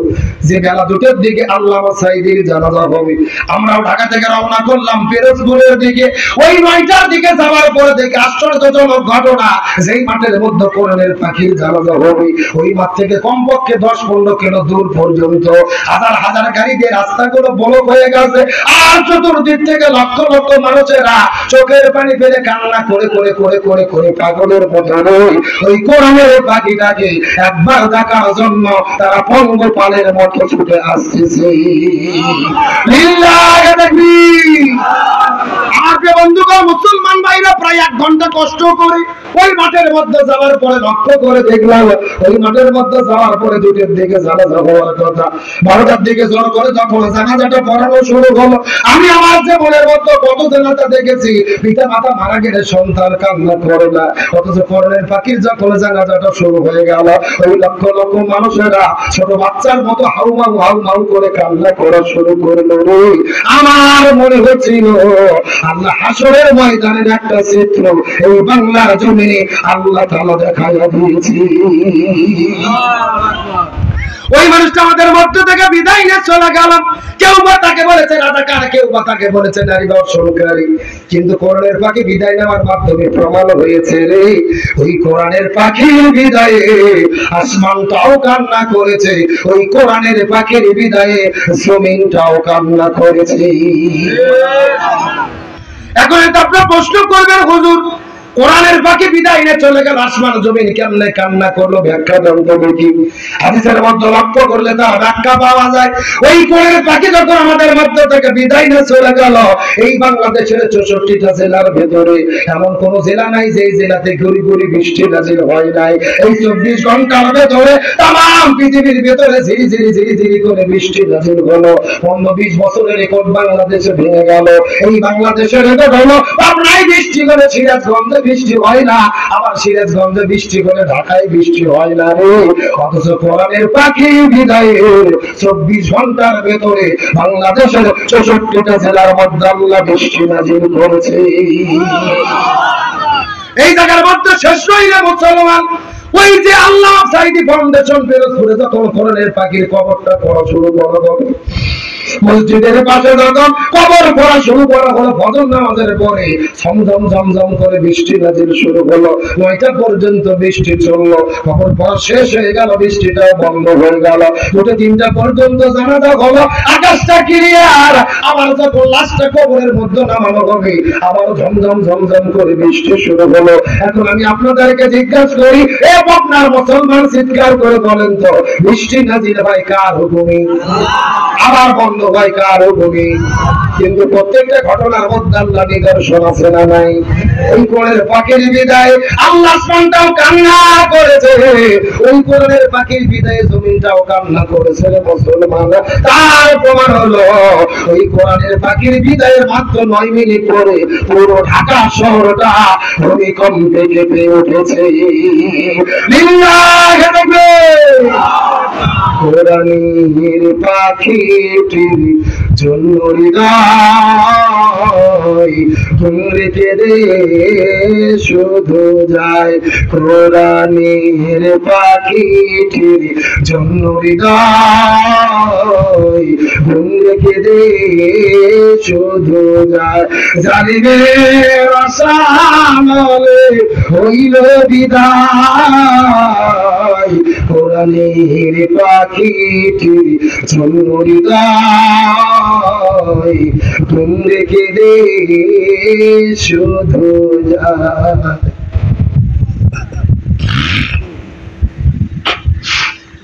যে বেলা 2টার দিকে আল্লামা সাইদির জানাজা হবে। আমরাও ঢাকা থেকে রওনা করলাম পিরোজপুরের দিকে। ওই 9টার দিকে যাওয়ার পরে দেখি আশ্চর্যজনক ঘটনা, যেই মাঠের মধ্যে কোরআনের পাখির জানাজা হবে, ওই মাঠ থেকে কমপক্ষে 10-15 কিলো দূর পর্যন্ত হাজার হাজার গাড়ি দিয়ে রাস্তাগুলো ব্লক হয়ে গেছে। আর চতুর্দিক থেকে লক্ষ লক্ষ মানুষেরা চোখের পানি ফেলে কান্না করে করে করে করে করে পাগলের মতো ওই কোরআনের পাখিটাকে একবার দেখার জন্য তারা পঙ্গপালের মতো ছুটে আসতেছে। লিল্লাহি তাকবীর। বন্ধুগণ মুসলমান ভাইরা প্রায় 1 ঘন্টা কষ্ট করে ওই মাঠের মধ্যে যাওয়ার পরে লক্ষ্য করে দেখলাম ওই মাঠের মধ্যে যাওয়ার পরে 2টার দিকে জানাজা হওয়ার কথা, 12টার দিকে জোর করে যখন জানাজাটা পড়ানো শুরু হলো, আমি আমার জীবনের মধ্যে কত জানাজা দেখেছি পিতা মাতা মারা গেলে সন্তান কান্না করে না, অথচ করণের পাখির যখন জানাজাটা শুরু হয়ে গেল ওই লক্ষ লক্ষ মানুষেরা ছোট বাচ্চার মতো হাউ করে কান্না করা শুরু করলো। আমার মনে হচ্ছিল আল্লাহ হাসরের ময়দানের একটা চিত্র এই বাংলার জমিনে আল্লাহ তাআলা দেখাইয়া দিয়েছি। ওই মানুষটা আমাদের মধ্য থেকে বিদায় নিয়ে চলে গেল। কেউ বা তাকে বলেছে রাজাকার, কেউ বা তাকে বলেছে নারী দর্শনকারী, কিন্তু কোরআনের পাখি বিদায় নেওয়ার মাধ্যমে প্রমাণ হয়েছে রে ওই কোরআনের পাখির বিদায়ে আসমানটাও কান্না করেছে, ওই কোরআনের পাখির বিদায়ে জমিনটাও কান্না করেছে। এখন এটা আপনারা প্রশ্ন করবেন, হুজুর কোরআনের পাখি বিদায় নিয়ে চলে গেল, আসমান জমিন কেমনে কান্না করলো, ব্যাখ্যা দাও তো দেখি। হাদিসের মধ্যে লক্ষ্য করলে তা ব্যাখ্যা পাওয়া যায়। ওই কোরআনের পাখি যখন আমাদের মধ্য থেকে বিদায় নিয়ে চলে গেল, এই বাংলাদেশের 64টা জেলার ভেতরে এমন কোন জেলা নাই যে জেলাতে গুড়ি গুড়ি বৃষ্টি নাজিল হয় নাই। এই 24 ঘন্টার ভেতরে তাম পৃথিবীর ভেতরে ঝিরি ঝিরি করে বৃষ্টি নাজিল হলো। 15-20 বছরের রেকর্ড বাংলাদেশে ভেঙে গেল। এই বাংলাদেশের রেকর্ড হলো পাবনায় বৃষ্টি করে সিরাজগঞ্জে বৃষ্টি হয় না, আবার সিরাজগঞ্জে বৃষ্টি করে ঢাকায় বৃষ্টি হয় না রে। অথচ কোরআনের পাখি বিদায়ে 24 ঘন্টার ভেতরে বাংলাদেশের 64টা জেলার মধ্যে আল্লাহ বৃষ্টি নাজিল করেছে। এই জায়গার মধ্যে শেষ রইলে মুসলমান, ওই যে আল্লাহ সাইদি ফাউন্ডেশন ফিরোজপুরে যখন কোরআনের পাখির কবরটা পড়া শুরু করা হবে, মসজিদের পাশে যখন কবর পড়া শুরু করা হলো, ফজর নামাজের পরে ঝমঝম করে বৃষ্টি নাজিল শুরু হলো। 9টা পর্যন্ত বৃষ্টি চললো, কবর পড়া শেষ হয়ে গেল, বৃষ্টিটাও বন্ধ হয়ে গেল। 2-3টা পর্যন্ত জানাজা হলো, আকাশটা ক্লিয়ার। আবার যখন লাশটা কবরের মধ্যে নামানো হবে, আবার ঝমঝম করে বৃষ্টি শুরু হলো। এখন আমি আপনাদেরকে জিজ্ঞাসা করি, এ আপনার মুসলমান চিৎকার করে বলেন তো, বৃষ্টি নাজিল হয় কার হুকুমে? আবার বন্ধ হয় কার হুকুমে? কিন্তু প্রত্যেকটা ঘটনার মধ্যে আল্লাহ নিদর্শন আছে না নাই? ওই কোরআনের পাখির বিদায় আল্লাহ আসমানটাও কান্না করেছে, ওই কোরআনের পাখির বিদায়ে জমিনটাও কান্না করেছে রে মুসলমান। তার প্রমাণ হলো ওই কোরআনের পাখির বিদায়ের মাত্র 9 মিনিট পরে পুরো ঢাকা শহরটা ভূমিকম্পে কেঁপে উঠেছে। লিল্লাহি তাকবীর। কোরআনের পাখিটির জন্য হৃদয় রেখে দে শুধু যায়, কোরআনের পাখিটির জন্য হৃদয় রেখে দে শুধু যায়, জালিমের আসামলে হইল বিদায়, কোরআনের পাখিটির জন্য হৃদয় রেখে দে শুধু যায়।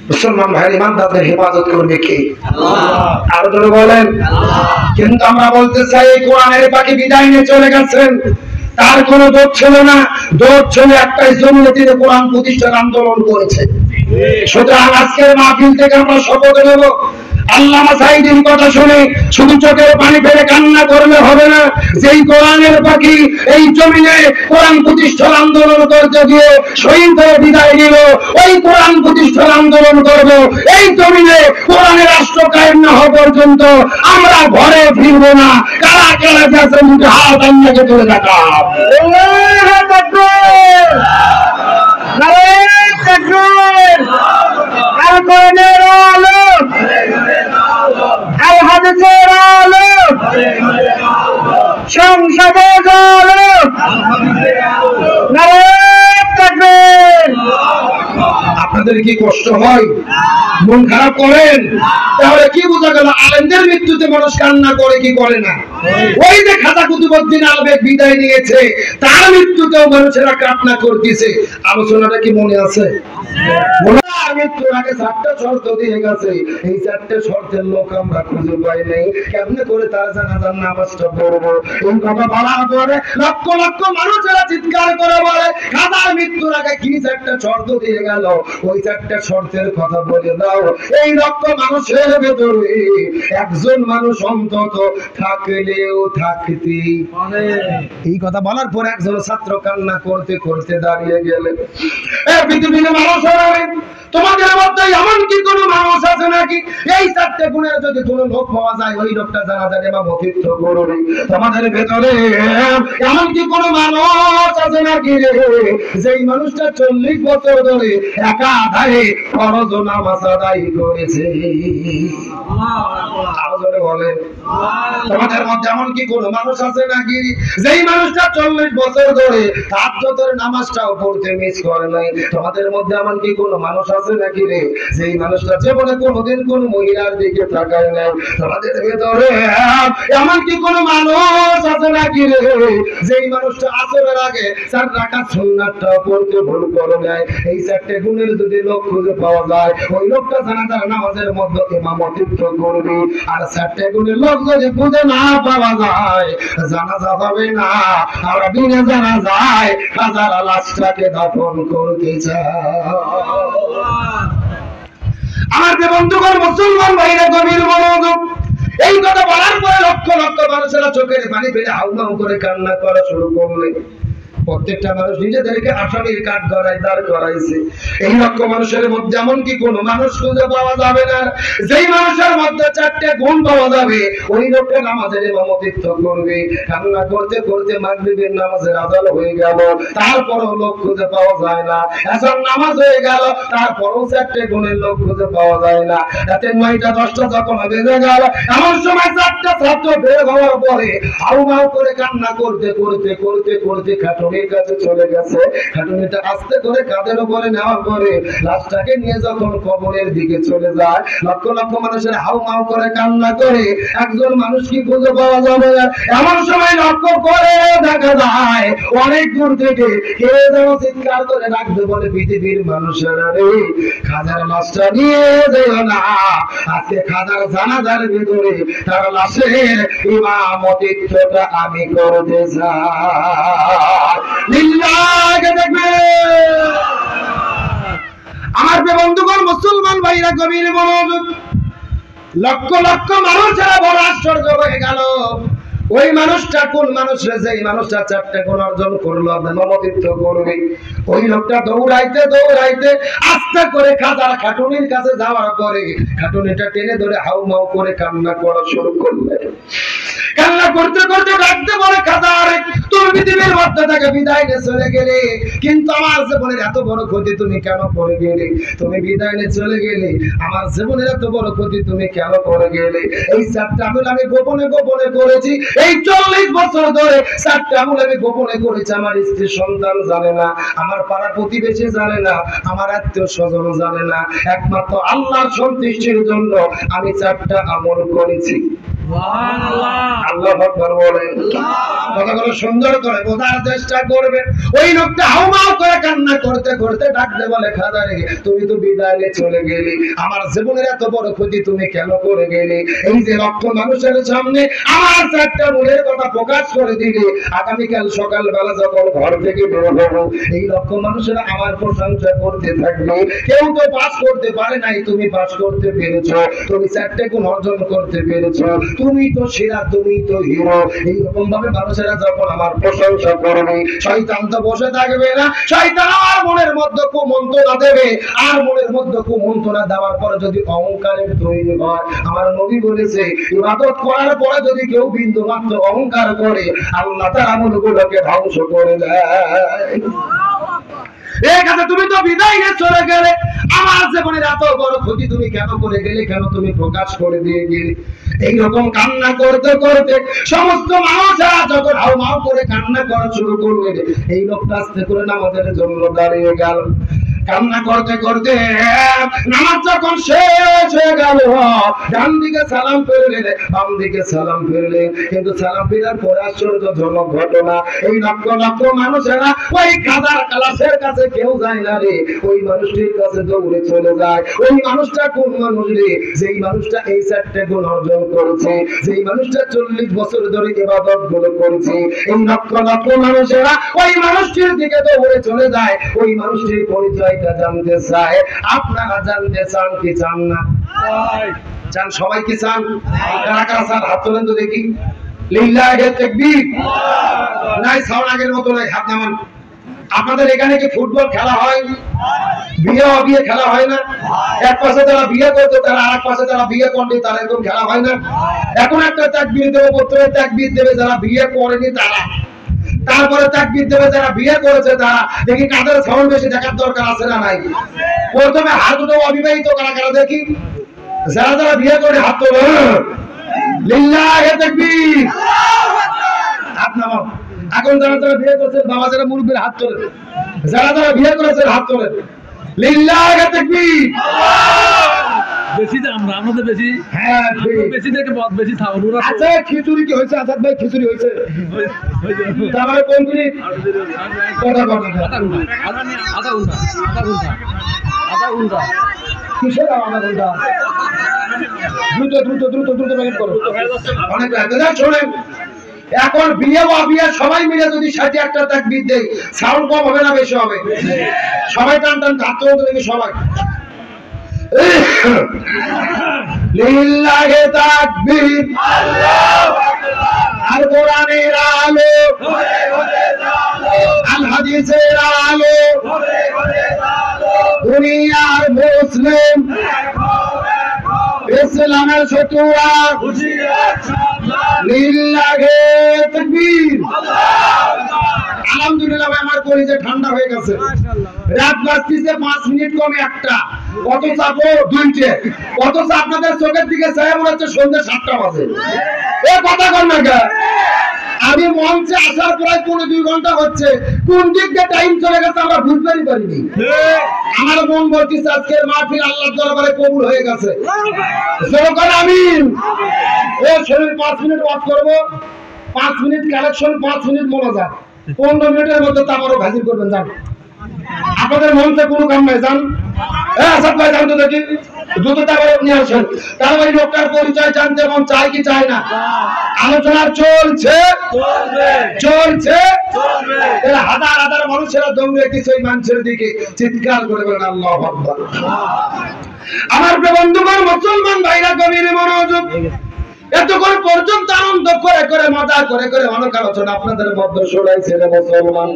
মুসলমান ভাইয়ের ইমানদারদের হেফাজত করবে কে? আল্লাহ। আরো জোরে বলেন আল্লাহ। কিন্তু আমরা বলতে চাই কোরআনের পাখি বিদায় নিয়ে চলে গেছেন, তার কোনো দোষ ছিল না। দোষ ছিল একটাই, জমিনে তিনি কোরআন প্রতিষ্ঠার আন্দোলন করেছে। সুতরাং আজকের মাহফিল থেকে আমরা শপথ নেব, আল্লামা সাঈদীর কথা শুনে শুধু চোখের পানি ফেলে কান্না করলে হবে না। যেই কোরআনের পাখি এই জমিনে কোরআন প্রতিষ্ঠার আন্দোলন করতে গিয়ে শহীদ হয়ে বিদায় নিল, ওই কোরআন প্রতিষ্ঠার আন্দোলন করব। এই জমিনে কোরআনের রাষ্ট্র কায়েম না হওয়া পর্যন্ত আমরা ঘরে ফিরবো না। কারা কারা যাচ্ছে মুখে হাত আল্লাহকে তুলে দেখাব। আল্লাহু তাকবীর, নারায়ে তাকবীর। আল কোরআনের আলো, আল হাদিসের আলো, সংসদের আলো, নারায়ে তাকবীর। আপনাদের কি কষ্ট হয়? মন খারাপ করেন? তাহলে কি বোঝা গেল? আলেমদের মৃত্যুতে মানুষ কান্না করে কি করে না? ওই যে খাজা কুতুবউদ্দিন আলবেগ বিদায় নিয়েছে, তার মৃত্যুতেও মানুষেরা কান্না করতেছে। আলোচনাটা কি মনে আছে? মৃত্যুর আগে 4টা শর্ত দিয়ে গেছে, এই 4টে শর্তের লোক আমরা খুঁজে পাই নাই। কেমনে করে তার জানাজার নামাজটা পড়বো? এই কথা বলার পরে লক্ষ লক্ষ মানুষেরা চিৎকার করে বলে, খাজার মৃত্যুর আগে কি 4টা শর্ত দিয়ে গেল, ওই 4টা শর্তের কথা বলে দাও। এই লক্ষ মানুষের ভেতরে একজন মানুষ অন্তত থাকলেও থাকতে। এই কথা বলার পর একজন ছাত্র কান্না করতে করতে দাঁড়িয়ে গেলেন। পৃথিবীর মানুষেরা, তোমাদের মধ্যে এমন কি কোন মানুষ আছে নাকি এই 4টে গুণের যদি কোন লোক পাওয়া যায়, ওই লোকটা জানাজার ইমামতিত্ব করবে? তোমাদের ভেতরে এমন কি কোন মানুষ আছে নাকি রে, যেই মানুষটা 40 বছর ধরে একাধারে ফরজ নামাজ আদায় করেছে? আরো জোরে বলেন। তোমাদের মধ্যে এমন কি কোন মানুষ আছে নাকি যেই মানুষটা 40 বছর ধরে তাহাজ্জুদের নামাজটাও পড়তে মিস করে নাই? তোমাদের মধ্যে এমন কি কোন মানুষ আছে নাকি রে যেই মানুষটা জীবনে কোনোদিন কোন মহিলার দিকে তাকায় নাই? তোমাদের ভেতরে এমন কি কোন মানুষ আছে নাকি রে যেই মানুষটা আসরের আগে 4 রাকাত সুন্নাতটা পড়তে ভুল করে নাই? এই 4টে গুণের যদি লোক খুঁজে পাওয়া যায়, ওই লোকটা জানাজার নামাজের মধ্যে ইমামতিত্ব করবে। আর 4টে গুণের লোক যদি খুঁজে না পাওয়া যায়, জানাজা হবে না। আমরা বিনা জানাজায় খাজার লাশটাকে দাফন করতে চাই। আমার যে বন্ধুগণ মুসলমান ভাইরা গভীর মনোযোগ, এই কথা বলার পরে লক্ষ লক্ষ মানুষেরা চোখের পানি ফেলে হাউমাউ করে কান্না করা শুরু করলেন। প্রত্যেকটা মানুষ নিজেদেরকে আসামির কাঠ গড়ায় দাঁড় করাইছে। এই লক্ষ মানুষের মধ্যে এমন কি কোন মানুষ খুঁজে পাওয়া যাবে না যেই মানুষের মধ্যে 4টে গুণ পাওয়া যাবে, ওই লোকটা নামাজের ইমামতিত্ব করবে। কান্না করতে করতে মাগরিবের নামাজের আযান হয়ে গেল, তারপরও লোক খুঁজে পাওয়া যায় না। এসব নামাজ হয়ে গেল, তারপরও 4টে গুণের লোক খুঁজে পাওয়া যায় না। রাতে 9টা 10টা যখন বেজে গেল, এমন সময় 4টা ছাত্র বের হওয়ার পরে হাউমাউ করে কান্না করতে করতে করতে করতে খাটুনির কাছে চলে গেছে। খাটুনিটা আস্তে করে কাঁধের উপরে নেওয়ার পরে লাশটাকে নিয়ে যখন কবরের দিকে চলে যায়, লক্ষ লক্ষ মানুষের হাউমাউ করে কান্না করে একজন মানুষ কি খুঁজে পাওয়া যাবে না। এমন সময় লক্ষ্য করে দেখা যায় অনেক দূর থেকে কে যেন চিৎকার করে ডাকতে বলে, পৃথিবীর মানুষেরা রে, খাজার লাশটা নিয়ে যেও না। আজকে খাজার জানাজার ভিতরে তার লাশের ইমামতিত্বটা আমি করতে চাই। লিল্লাহকে দেখবে। আমার বন্ধুগণ মুসলমান ভাইরা গভীর মনোযোগ, লক্ষ লক্ষ মানুষেরা বড় আশ্চর্য হয়ে গেল। ওই মানুষটা কোন মানুষ রে, যেই মানুষটা 4টে গুণ অর্জন করলো, ইমামতিত্ব করবে? ওই লোকটা দৌড়াইতে দৌড়াইতে আস্তে করে খাজার খাটুনির কাছে যাওয়ার পরে খাটুনিটা টেনে ধরে হাউমাউ করে কান্না করা শুরু করলেন। কান্না করতে করতে ডাকতে বলে, খাজার তুমি পৃথিবীর মধ্যে থেকে বিদায় নিয়ে চলে গেলে, কিন্তু আমার জীবনের এত বড় ক্ষতি তুমি কেন করে গেলে? তুমি বিদায় নিয়ে চলে গেলে, আমার জীবনের এত বড় ক্ষতি তুমি কেন করে গেলে? এই 4টা আমল আমি গোপনে গোপনে করেছি, এই 40 বছর ধরে 4টা আমল আমি গোপনে করেছি। আমার স্ত্রী সন্তান জানে না, আমার পাড়া প্রতিবেশী জানে না, আমার আত্মীয় স্বজন জানে না। একমাত্র আল্লাহর সন্তুষ্টির জন্য আমি 4টা আমল করেছি। আল্লাহু আকবার বলেন। কথাগুলো সুন্দর করে বোঝার চেষ্টা করবেন। ওই লোকটা হাউমাউ করে কান্না করতে করতে ডাকতে বলে, খাজা রে, তুমি তো বিদায় নিয়ে চলে গেলে, আমার জীবনের এত বড় ক্ষতি তুমি কেন করে গেলে? এই যে লক্ষ মানুষের সামনে আমার 4টা মূলের কথা প্রকাশ করে দিলে, আগামীকাল সকালবেলা যখন ঘর থেকে বের হবো, এই লক্ষ মানুষেরা আমার প্রশংসা করতে থাকবে। কেউ তো পাস করতে পারে নাই, তুমি পাস করতে পেরেছো, তুমি 4টে গুণ অর্জন করতে পেরেছো, তুমি তো সেরা, তুমি তো হিরো। এইরকম ভাবে মানুষেরা যখন আমার প্রশংসা করবে, শয়তান তো বসে থাকবে না। শয়তান আমার মনের মধ্যে কুমন্ত্রণা দেবে, আর মনের মধ্যে কুমন্ত্রণা দেওয়ার পরে যদি অহংকারের তৈরি হয়, আমার নবী বলেছে, ইবাদত করার পরে যদি কেউ বিন্দু মাত্র অহংকার করে, আল্লাহ তার আমলগুলোকে ধ্বংস করে দেয়। তুমি তো বিদায় নিয়ে চলে গেলে, আমার জীবনের এত বড় ক্ষতি তুমি কেন করে গেলে, কেন তুমি প্রকাশ করে দিয়ে গেলে? এইরকম কান্না করতে করতে সমস্ত মানুষেরা যখন হাউমাউ করে কান্না করা শুরু করবে, এই লোকটা আস্তে করে নামাজের জন্য দাঁড়িয়ে গেল। কান্না করতে করতে নামাজ যখন শেষ হয়ে গেল, ডান দিকে সালাম ফিরলেন, বাম দিকে সালাম ফিরলেন, কিন্তু সালাম ফিরার পরে আশ্চর্যজনক ঘটনা, এই লক্ষ লক্ষ মানুষেরা ওই কাদার ক্লাসের কাছে কেউ যায় না রে, ওই মানুষটির কাছে দৌড়ে চলে যায়। ওই মানুষটা কোন মানুষ রে? যেই মানুষটা এই 4টে গুণ অর্জন করেছে, যেই মানুষটা 40 বছর ধরে ইবাদত গুলো করেছে, এই লক্ষ লক্ষ মানুষেরা ওই মানুষটির দিকে দৌড়ে চলে যায়, ওই মানুষটির পরিচয়টা জানতে চায়। আপনারা জানতে চান কি চান না? চান, সবাই কি চান? কারা কারা চান? হাত তোলেন তো দেখি। লিল্লাহি তাকবীর। নাই সাউন্ড আগের মতো নাই, হাত নামান। আপনাদের এখানে কি ফুটবল খেলা হয়? বিয়ে খেলা হয় না? এক পাশে যারা বিয়ে করছে তারা আরেক পাশে যারা বিয়ে করেনি তারা এরকম খেলা হয় না? এখন একটা তাকবীর দেবে, প্রথমে তাকবীর দেবে যারা বিয়ে করেনি তারা, তারপরে তাকবীর দেবে যারা বিয়ে করেছে তারা। দেখি কাদের সাউন্ড বেশি দেখার দরকার আছে না নাই? প্রথমে হাত উঠাও অবিবাহিত কারা কারা দেখি, যারা যারা বিয়ে করে হাত তোলো। লিল্লাহি তাকবীর। হাত নামাও। এখন যারা যারা বিয়ে করেছেন, বাবা যারা মুরব্বির হাত তোলেন, যারা যারা বিয়ে করেছেন হাত তোলেন। লিল্লাহি তাকবীর। বেশি আমরা আমাদের বেশি, হ্যাঁ বেশি দেখে বদ বেশি থাকুন। আচ্ছা খিচুড়ি কি হয়েছে? আজাদ ভাই খিচুড়ি হয়েছে? তারপরে কোন জিনিস? কথা কথা আধা ঘন্টা কিসের আধা ঘন্টা? দ্রুত দ্রুত দ্রুত দ্রুত বের করো। অনেক রাতে শোনেন, এখন বিয়ে বা বিয়ে সবাই মিলে যদি 61টা তাকবীর দেয়, সাউন্ড কম হবে না বেশি হবে? সবাই টান টান হাত তোলো দেখি সবাই। লিল্লাহি তাকবীর। আল্লাহু আকবার। আর কোরআনের আলো, আল হাদিসের আলো, দুনিয়ার মুসলিম, ইসলামের শত্রুরা লিল্লাহি তাকবীর। আলহামদুলিল্লাহ ভাই, আমার কলিজা ঠান্ডা হয়ে গেছে। রাত বাজতেছে 5 মিনিট কমে একটা, কত চাপো 2টে, অথচ আপনাদের চোখের দিকে চাই মনে হচ্ছে সন্ধ্যা 7টা বাজে। এ কথা কর না কে? আমি মঞ্চে আসার প্রায় 2.5 ঘন্টা হচ্ছে, কোন দিক দিয়ে টাইম চলে গেছে আমরা বুঝতেই পারিনি। আমার মন বলতেছে আজকের মাহফিল আল্লাহর দরবারে কবুল হয়ে গেছে। যখন আমিন। ও শরীর 5 মিনিট ওয়াজ করব, 5 মিনিট কালেকশন, 5 মিনিট মোনাজাত, 15 মিনিটের মধ্যে তারপরও হাজির করবেন। যান, আপনাদের মঞ্চে কোনো কাম নাই। যান, আসাদ ভাই যান তো দেখি, দ্রুত তারপরে নিয়ে আসেন। তার ওই লোকটার পরিচয় জানতে মন চাই কি চায় না? আলোচনা চলছে চলছে, হাজার হাজার মানুষেরা দৌড়ে দিচ্ছে ওই মানুষের দিকে, চিৎকার করে বলেন আল্লাহু আকবার। আমার বন্ধুগণ, মুসলমান ভাইরা গভীর মনোযোগ। এতক্ষণ পর্যন্ত আনন্দ করে করে মজা করে করে অনেক আলোচনা আপনাদের মধ্যে শোনাইছে রে মুসলমান।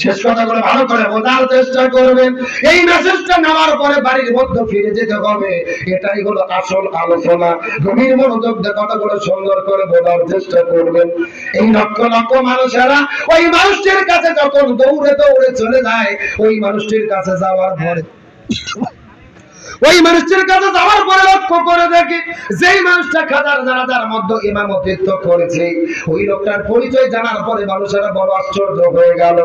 শেষ কথাগুলো ভালো করে বোঝার চেষ্টা করবেন। এই মেসেজটা নেওয়ার পরে বাড়ির মধ্যে ফিরে যেতে হবে, এটাই হলো আসল আলোচনা। গভীর মনোযোগ দিয়ে কথাগুলো সুন্দর করে বোঝার চেষ্টা করবেন। এই লক্ষ লক্ষ মানুষেরা ওই মানুষটির কাছে যখন দৌড়ে দৌড়ে চলে যায়, ওই মানুষটির কাছে যাওয়ার পরে ওই মানুষটির কাছে যাওয়ার পরে লক্ষ্য করে দেখি যেই মানুষটা খাজার জানাজার মধ্যে ইমামতিত্ব করেছে, ওই লোকটার পরিচয় জানার পরে মানুষেরা বড় আশ্চর্য হয়ে গেল।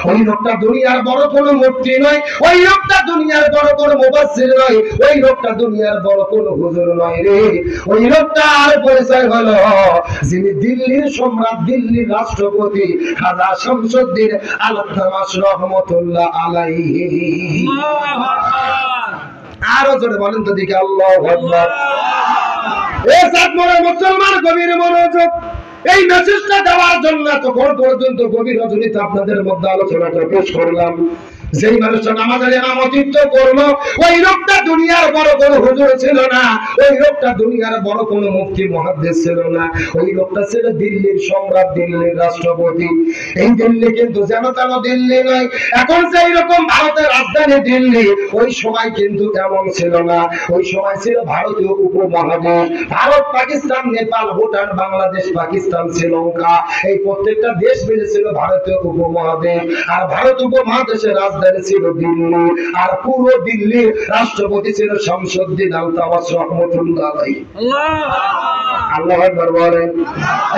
ওই লোকটা দুনিয়ার বড় কোনো মূর্তি নয়, ওই লোকটা দুনিয়ার বড় কোনো মুফাসসির নয়, ওই লোকটা দুনিয়ার বড় কোনো হুজুর নয় রে। ওই লোকটার পরিচয় হলো যিনি দিল্লির সম্রাট, দিল্লির রাষ্ট্রপতি খাজা শামসুদ্দিন আল-তামাশ রহমাতুল্লাহ আলাইহি। আরো জোরে বলেন তো দেখি আল্লাহু আকবার। এই সাতমরা মুসলমান গভীর মনোযোগ। এই মেসেজটা দেওয়ার জন্য তখন পর্যন্ত গভীর রজনীতে আপনাদের মধ্যে আলোচনাটা পেশ করলাম। যেই মানুষটা নামাজের ইমামতিত্ব করলো, ওই লোকটা দুনিয়ার বড় কোনো হুজুর ছিল না, ওই লোকটা দুনিয়ার বড় কোনো মুফতি মুহাদ্দিস ছিল না, ওই লোকটা ছিল দিল্লির সম্রাট, দিল্লির রাষ্ট্রপতি। এই দিল্লি কিন্তু যেন তেন দিল্লি নয়। এখন যেই রকম ভারতের রাজধানী দিল্লি, ওই সময় কিন্তু এমন ছিল না। ওই সময় ছিল ভারতীয় উপমহাদেশ, ভারত, পাকিস্তান, নেপাল, ভুটান, বাংলাদেশ, পাকিস্তান, শ্রীলঙ্কা, এই প্রত্যেকটা দেশ মিলে ছিল ভারতীয় উপমহাদেশ। আর ভারত উপমহাদেশের রাজধানী ছিল দিল্লি, আর পুরো দিল্লির রাষ্ট্রপতি ছিল শামসুদ্দিন আল-তামাশ রহমাতুল্লাহ আলাইহি। আল্লাহু আকবার বলেন।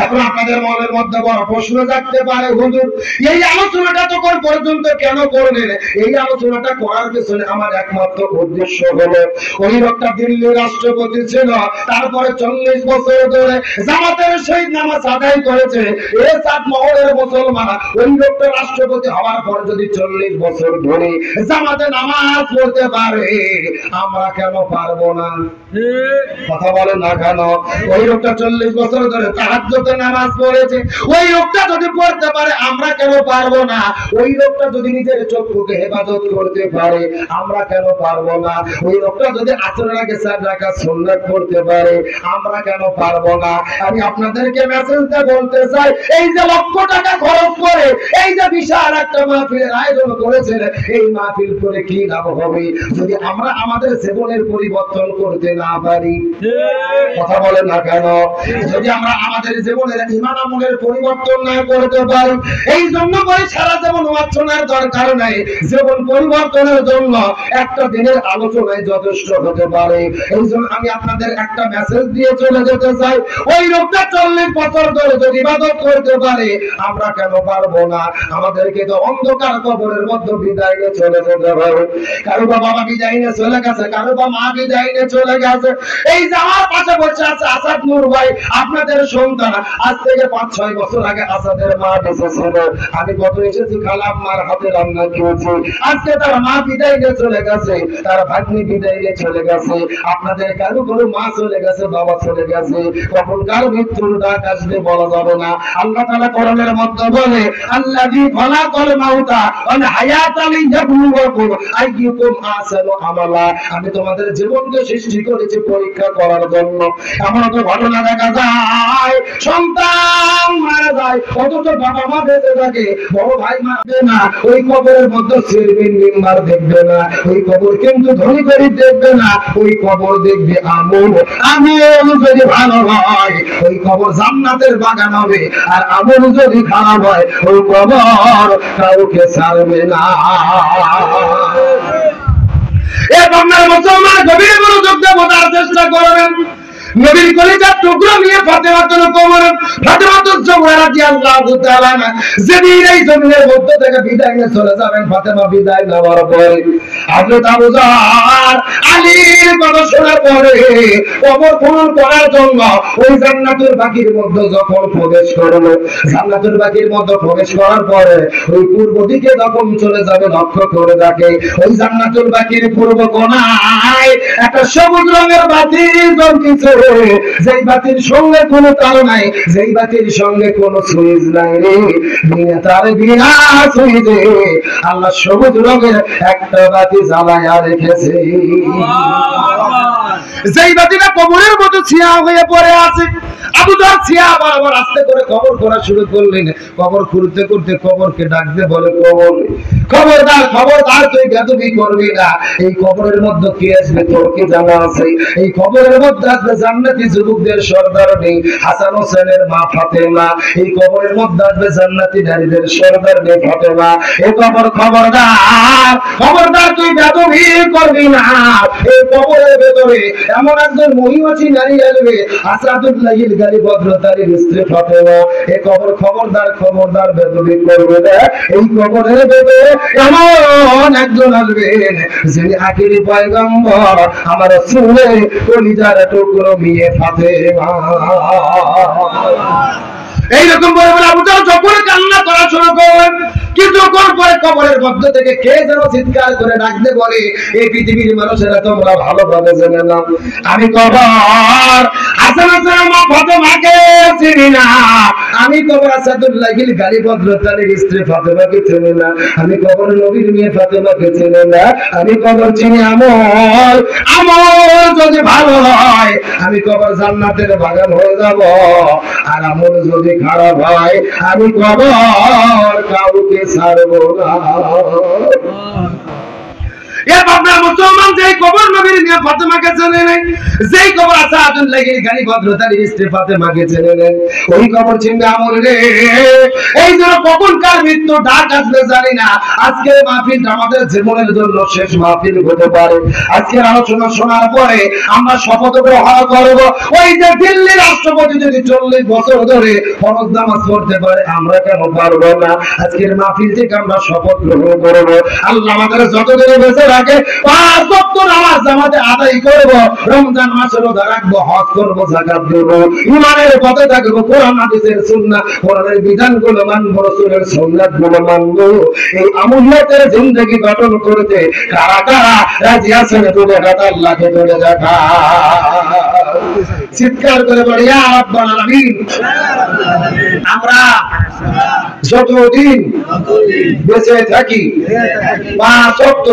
এখন আপনাদের মনের মধ্যে বড় প্রশ্ন জাগতে পারে, হুজুর এই আলোচনাটা তখন পর্যন্ত কেন করলেন? এই আলোচনাটা করার পেছনে আমার একমাত্র উদ্দেশ্য হলো, ওই লোকটা দিল্লির রাষ্ট্রপতি ছিল, তারপরে 40 বছর ধরে জামাতের সহিত নামাজ আদায় করেছে। এই সাত মহলের মুসলমান ওই লোকটা রাষ্ট্রপতি হওয়ার পর যদি 40 বছর ধরে জামাতে নামাজ পড়তে পারে, আমরা কেন পারবো না? কথা বলেন না কেন? ওই লোকটা 40 বছর ধরে তাহাজ্জুদের নামাজ পড়েছে, ওই লোকটা যদি পড়তে পারে, আমরা কেন পারবো না? ওই লোকটা যদি নিজের চক্ষুকে হেফাজত করতে পারে, আমরা কেন পারবো না? ওই লোকটা যদি আসরের আগে 4 রাকাত সুন্নাত পড়তে পারে, আমরা কেন পারবো না? আমি আপনাদেরকে মেসেজটা বলতে চাই, এই যে লক্ষ টাকা খরচ করে এই যে বিশাল একটা মাহফিলের আয়োজন করেছেন, এই মাহফিল করে কি লাভ হবে যদি আমরা আমাদের জীবনের পরিবর্তন করতে না পারি? কথা বলেন না কেন? যদি আমরা আমাদের জীবনের ঈমান আমলের পরিবর্তন না করতে পারি, এই জন্য করে সারা জীবন ওয়াজশোনার দরকার নাই। জীবন পরিবর্তনের জন্য একটা দিনের আলোচনায় যথেষ্ট হতে পারে। এই জন্য আমি আপনাদের একটা মেসেজ দিয়ে চলে যেতে চাই, ওই লোকটা 40 বছর ধরে যদি ইবাদত করতে পারে, আমরা কেন পারবো না? আমাদেরকে তো অন্ধকার কবরের মধ্যে বিদায় নিয়ে চলে যেতে হবে। কারো বাবা বিদায় নিয়ে চলে গেছে, কারো বা মা বিদায় নিয়ে চলে গেছে। এই যে আমার পাশে বসে আছে আসাদ নূর ভাই, আপনাদের সন্তান। আজ থেকে 5-6 বছর আগে আসাদের মা এসেছিল, আমি কত এসেছি খালাম মার হাতে রান্না খেয়েছি। আজকে তার মা বিদায় নিয়ে চলে গেছে, তার ভাগ্নি বিদায় নিয়ে চলে গেছে। আপনাদের কারো কোনো মা চলে গেছে, বাবা চলে গেছে, কখন কার মৃত্যুর ডাক আসবে বলা যাবে না। আল্লাহ তাআলা কোরআনের মধ্যে বলে, আল্লাযী খালাকাল মাউতা ওয়াল হায়াতা লিয়াবলুয়াকুম আইয়ুকুম আহসানু আমালা। আমি তোমাদের জীবনকে সৃষ্টি করেছি পরীক্ষা করার জন্য। এমন তো ঘটনা দেখা যায়, সন্তান মারা যায় অথচ বাবা মা বেঁচে থাকে, বড় ভাই মারবে না, ওই কবরের মধ্যে চেয়ারম্যান মেম্বার দেখবে না, ওই কবর কিন্তু ধনী গরিব দেখবে না, ওই কবর দেখবে আমল। আমল যদি ভালো হয় ওই কবর জান্নাতের বাগান হবে, আর আমল যদি খারাপ হয় ওই কবর কাউকে ছাড়বে না। এ বাংলার মুসলমান গভীর মনোযোগ দিয়ে বোঝার চেষ্টা করবেন। নবীর কলিজার টুকরো নিয়ে ফাতেমাতুল কুবরা, ফাতেমাতুল জোহরা রাদিয়াল্লাহু তাআলা যেদিন এই জমিনের মধ্যে থেকে বিদায় নিয়ে চলে যাবেন, ফাতেমা বিদায় নেওয়ার পরে হযরত আবু জার আলীর কথা শোনার পরে কবর খনন করার জন্য ওই জান্নাতুল বাকির মধ্যে যখন প্রবেশ করলো, জান্নাতুল বাকির মধ্যে প্রবেশ করার পরে ওই পূর্ব দিকে যখন চলে যাবে, লক্ষ্য করে দেখে ওই জান্নাতুল বাকির পূর্ব কোণায় একটা সবুজ রঙের বাতি জ্বলছে, যেই বাতির সঙ্গে কোনো তার নাই, যেই বাতির সঙ্গে কোনো সুইচ নাই রে, বিনা তারে বিনা সুইচে আল্লাহ সবুজ রঙের একটা বাতি জ্বালায়া রেখেছে। যেই বাতিটা কবরের মতো ছিয়া হয়ে পড়ে আছে, আবু জাহল ছিয়া আবার আস্তে করে কবর করা শুরু করলেন। কবর খুঁড়তে করতে কবরকে ডাকতে বলে, কবর খবরদার, খবরদার, তুই বেদবি করবি না। এই কবরের মধ্যে কি আসবে তোর কি জানা আছে? এই কবরের মধ্যে আসবে জান্নাতি যুবকদের সর্দারনী হাসান হোসেনের মা ফাতেমা। এই কবরের মধ্যে আসবে জান্নাতি নারীদের সর্দারনী ফাতেমা। এই কবর খবরদার, খবরদার, তুই বেদবি করবি না। এই কবরের ভেতরে এমন একজন মহিমাচী নারী আসবে, আসাদুল্লাহিল গালি বদরতারির স্ত্রী ফাতেমা। এই কবর খবরদার, খবরদার, বেদবি করবে না। এই কবরের ভেতরে এমন একজন আসবেন যিনি আখিরি পয়গম্বর, আমার রাসূলের কলিজার টুকরো মেয়ে ফাতেমা। এইরকম বলে বলে আবু জাহল যখন কান্না করা শুরু করলেন, কিছুক্ষণ পরে কবরের মধ্য থেকে কে যেন চিৎকার করে ডাকতে বলে, এই পৃথিবীর মানুষেরা তোমরা ভালোভাবে জেনে নাও, আমি কবর হাসান হোসেনের মা ফাতেমাকে চিনি না, আমি কবর আসাদুল্লাহিল গালি বদরতারির স্ত্রী ফাতেমাকে চিনি না, আমি কবর নবীর মেয়ে ফাতেমাকে চিনি না, আমি কবর চিনি আমল। আমল যদি ভালো হয় আমি কবর জান্নাতের বাগান হয়ে যাব, আর আমল যদি খারাপ হয় আমি কবর কাউকে ছাড়বো না। এর আপনার মুসলমান যেই কবর নবীর নিয়ে ফাতেমাকে চেনে নেই, যেই কবর আছে আদুল লাগে গানি ভদ্রতার স্ত্রী ফাতেমাকে চেনে নেই, ওই কবর চিনবে আমল রে। এই জন্য কখন কার মৃত্যু ডাক আসবে জানি না। আজকের মাহফিল আমাদের জীবনের জন্য শেষ মাহফিল হতে পারে। আজকের আলোচনা শোনার পরে আমরা শপথ গ্রহণ করব, ওই যে দিল্লি রাষ্ট্রপতি যদি 40 বছর ধরে ফরজ নামাজ পড়তে পারে, আমরা কেন পারবো না? আজকের মাহফিল থেকে আমরা শপথ গ্রহণ করব, আল্লাহ আমাদের যতদিন বেঁচে রাখে 5 ওয়াক্ত নামাজ আমাদের আদায় করব, রমজান মাসে রোজা রাখবো, হজ করব, যাকাত দেব, ঈমানের পথে থাকবো, কোরআন হাদিসের সুন্নাহ, কোরআনের বিধানগুলো মানব, রাসূলের সুন্নাতগুলো মানব। এই আমুল্লাতের জিন্দেগি গঠন করতে কারা কারা রাজি আছেন? তুলে দেখা, আল্লাহকে তুলে দেখা, চিৎকার করে বলি ইয়া রাব্বাল আলামিন। আমরা যতদিন বেঁচে থাকি 5 ওয়াক্ত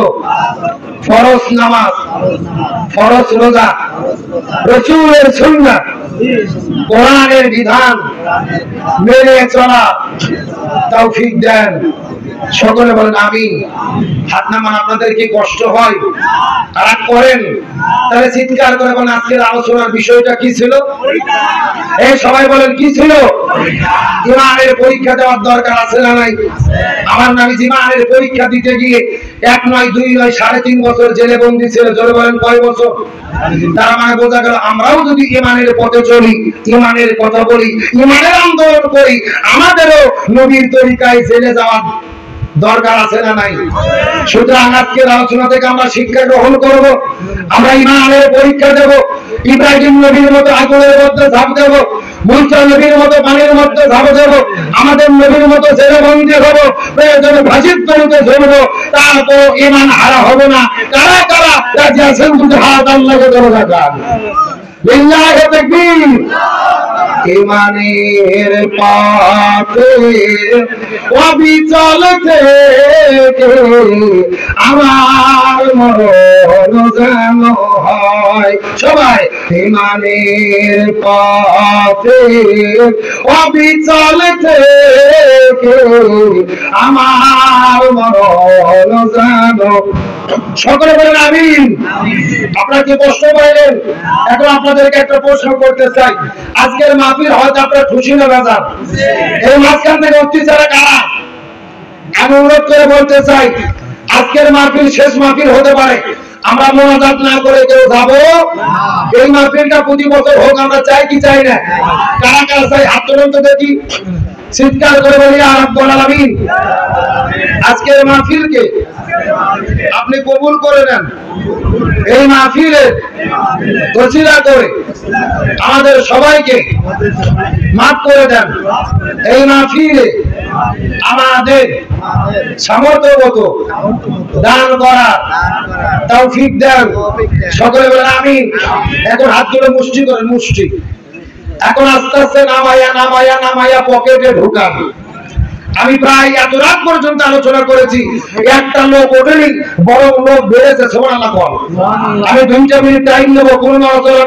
ফরজ নামাজ, ফরজ রোজা, রাসূলের সুন্নাহ, কোরআনের বিধান মেনে চলা তৌফিক দেন। সকলে বলেন আমিন। হাত নামান। আপনাদের কি কষ্ট হয়? রাগ করেন? তাহলে চিৎকার করে বলেন আজকের আলোচনার বিষয়টা কি ছিল? এই সবাই বলেন কি ছিল? ঈমানের পরীক্ষা দেওয়ার দরকার আছে না নাই? আমার নবী ঈমানের পরীক্ষা দিতে গিয়ে 1 নয় 2 নয় 3.5 বছর জেলে বন্দী ছিল। জোরে বলেন কয় বছর? তার মানে বোঝা গেল আমরাও যদি ঈমানের পথে চলি, ঈমানের কথা বলি, ঈমানের আন্দোলন করি, আমাদেরও নবীর তরিকায় জেলে যাওয়ার দরকার আছে না নাই? সুতরাং আজকের আলোচনা থেকে আমরা শিক্ষা গ্রহণ করব, আমরা ঈমানের পরীক্ষা দেব, ইব্রাহিম নবীর মতো আগুনের মধ্যে ঝাঁপ দেব, মুসা নবীর মতো পানির মধ্যে ঝাঁপ দেব, আমাদের নবীর মতো জেলবন্দি হব, প্রয়োজনে ফাঁসির তরুতে ঝরব, তারপর ঈমান হারা হব না। কারা কারা রাজি আছেন? দুটো হাত আল্লাহকে ধরে রাখান। লিল্লাহি তাকবীর। ঈমানের পথে অবিচল থেকে আমার মরণ যেন হয়। সবাই ঈমানের পথে অবিচল থেকে আমার মরণ যেন। সকলে বলেন আমিন। আপনারা কি কষ্ট পাইলেন? এখন আপনাদেরকে একটা প্রশ্ন করতে চাই, আজকের মাহফিল হয়তো আপনারা খুশি না বেজার? এই মাঝখান থেকে অত্যাচারে কারা? আমি অনুরোধ করে বলতে চাই, আজকের মাহফিল শেষ মাহফিল হতে পারে, আমরা মোনাজাত না করে কেউ যাবো? এই মাহফিলটা প্রতি বছর হোক, আমরা চাই কি চাই না? কারা কারা চাই? হাত তুলুন তো দেখি, চিৎকার করে বলি ইয়া রাব্বাল আলামিন। আজকের মাহফিলকে আপনি কবুল করে নেন, এই মাহফিলে ওসিলা করে আমাদের সবাইকে মাফ করে দেন, এই মাহফিলে আমাদের সামর্থ্য মতো দান করার তৌফিক দেন। সকলে বলেন আমিন। এখন হাত তুলে মুষ্টি করেন, মুষ্টি। এখন আস্তে আস্তে নামাইয়া নামাইয়া নামাইয়া পকেটে ঢুকান। আমি প্রায় এত রাত পর্যন্ত আলোচনা করেছি, একটা লোক ওঠেনি, বরং লোক বেড়েছে। সুবহানাল্লাহ। আমি 2 মিনিট টাইম নেবো, কোনো আলোচনা